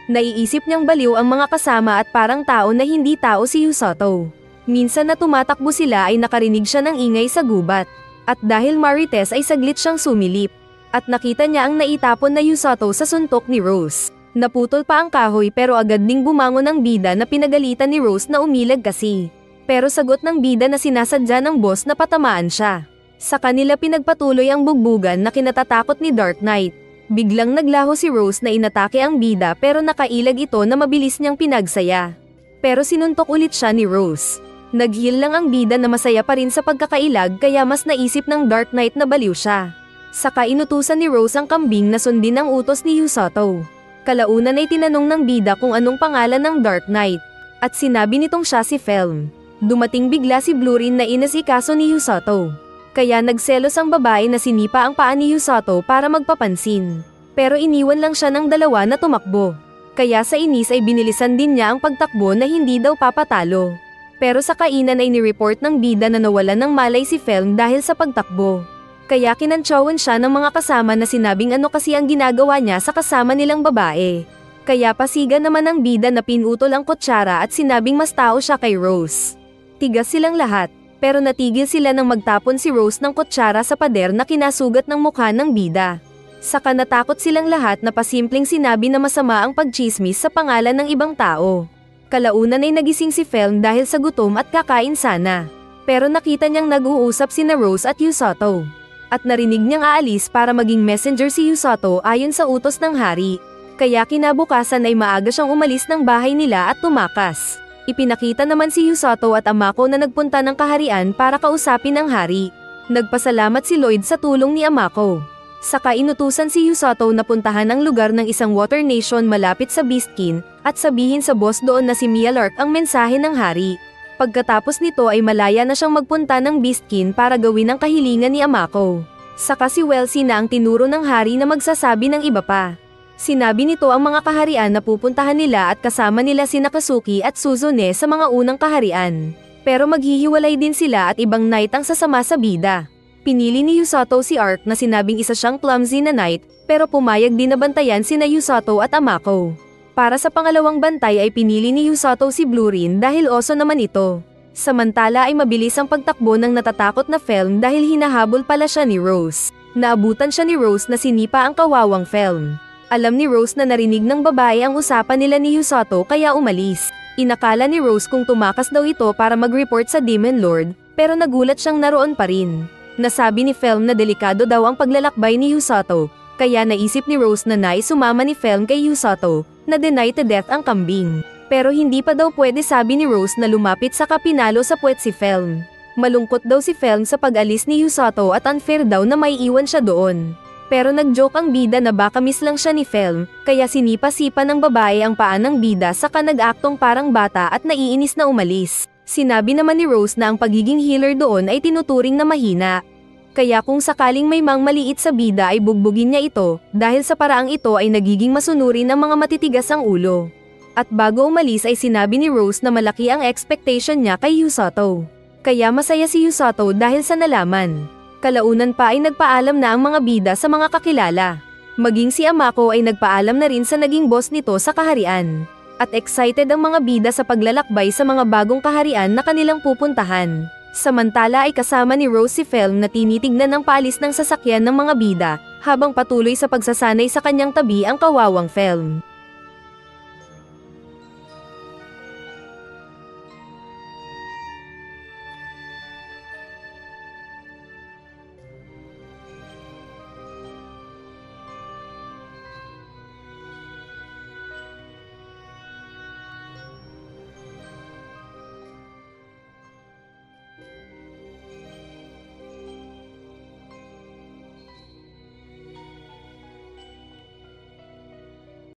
Naiisip niyang baliw ang mga kasama at parang tao na hindi tao si Yusato. Minsan na tumatakbo sila ay nakarinig siya ng ingay sa gubat. At dahil marites ay saglit siyang sumilip. At nakita niya ang naitapon na Yusato sa suntok ni Rose. Naputol pa ang kahoy pero agad ding bumangon ang bida na pinagalitan ni Rose na umilag kasi. Pero sagot ng bida na sinasadya ng boss na patamaan siya. Sa kanila pinagpatuloy ang bugbugan na kinatatakot ni Dark Knight. Biglang naglaho si Rose na inatake ang bida pero nakailag ito na mabilis niyang pinagsaya. Pero sinuntok ulit siya ni Rose. Nag-heal lang ang bida na masaya pa rin sa pagkakailag kaya mas naisip ng Dark Knight na baliw siya. Saka inutusan ni Rose ang kambing na sundin ang utos ni Yusato. Kalaunan ay tinanong ng bida kung anong pangalan ng Dark Knight. At sinabi nitong siya si Felm. Dumating bigla si Blurin na inasikaso ni Yusato. Kaya nagselos ang babae na sinipa ang paa ni Yusato para magpapansin. Pero iniwan lang siya ng dalawa na tumakbo. Kaya sa inis ay binilisan din niya ang pagtakbo na hindi daw papatalo. Pero sa kainan ay nireport ng bida na nawalan ng malay si Felm dahil sa pagtakbo. Kaya kinantsawan siya ng mga kasama na sinabing ano kasi ang ginagawa niya sa kasama nilang babae. Kaya pasiga naman ang bida na pinutol ang kutsara at sinabing mas tao siya kay Rose. Tigas silang lahat. Pero natigil sila nang magtapon si Rose ng kutsara sa pader na kinasugat ng mukha ng bida. Saka natakot silang lahat na pasimpleng sinabi na masama ang pagchismis sa pangalan ng ibang tao. Kalaunan ay nagising si Felm dahil sa gutom at kakain sana. Pero nakita niyang nag-uusap sina Rose at Yusato. At narinig niyang aalis para maging messenger si Yusato ayon sa utos ng hari. Kaya kinabukasan ay maaga siyang umalis ng bahay nila at tumakas. Ipinakita naman si Yusato at Amako na nagpunta ng kaharian para kausapin ang hari. Nagpasalamat si Lloyd sa tulong ni Amako. Saka inutusan si Yusato na puntahan ang lugar ng isang water nation malapit sa Beastkin at sabihin sa boss doon na si Mia Lark ang mensahe ng hari. Pagkatapos nito ay malaya na siyang magpunta ng Beastkin para gawin ang kahilingan ni Amako. Saka si Welsi na ang tinuro ng hari na magsasabi ng iba pa. Sinabi nito ang mga kaharian na pupuntahan nila at kasama nila si Nakasuki at Suzune sa mga unang kaharian. Pero maghihiwalay din sila at ibang knight ang sasama sa bida. Pinili ni Yusato si Ark na sinabing isa siyang clumsy na knight, pero pumayag din na bantayan sina Yusato at Amako. Para sa pangalawang bantay ay pinili ni Yusato si Blurin dahil oso naman ito. Samantala ay mabilis ang pagtakbo ng natatakot na Felm dahil hinahabol pala siya ni Rose. Naabutan siya ni Rose na sinipa ang kawawang Felm. Alam ni Rose na narinig ng babae ang usapan nila ni Yusato kaya umalis. Inakala ni Rose kung tumakas daw ito para mag-report sa Demon Lord, pero nagulat siyang naroon pa rin. Nasabi ni Felm na delikado daw ang paglalakbay ni Yusato, kaya naisip ni Rose na naisumama ni Felm kay Yusato, na deny to death ang kambing. Pero hindi pa daw pwede sabi ni Rose na lumapit sa kapinalo sa puwet si Felm. Malungkot daw si Felm sa pag-alis ni Yusato at unfair daw na may iwan siya doon. Pero nag-joke ang bida na baka miss lang siya ni Felm, kaya sinipa-sipa ng babae ang paa ng bida saka nag-aktong parang bata at naiinis na umalis. Sinabi naman ni Rose na ang pagiging healer doon ay tinuturing na mahina. Kaya kung sakaling may mang maliit sa bida ay bugbugin niya ito, dahil sa paraang ito ay nagiging masunurin ng mga matitigas ang ulo. At bago umalis ay sinabi ni Rose na malaki ang expectation niya kay Yusato. Kaya masaya si Yusato dahil sa nalaman. Kalaunan pa ay nagpaalam na ang mga bida sa mga kakilala. Maging si Amako ay nagpaalam na rin sa naging boss nito sa kaharian. At excited ang mga bida sa paglalakbay sa mga bagong kaharian na kanilang pupuntahan. Samantala ay kasama ni Rose si Felm na tinitignan ang paalis ng sasakyan ng mga bida, habang patuloy sa pagsasanay sa kanyang tabi ang kawawang Felm.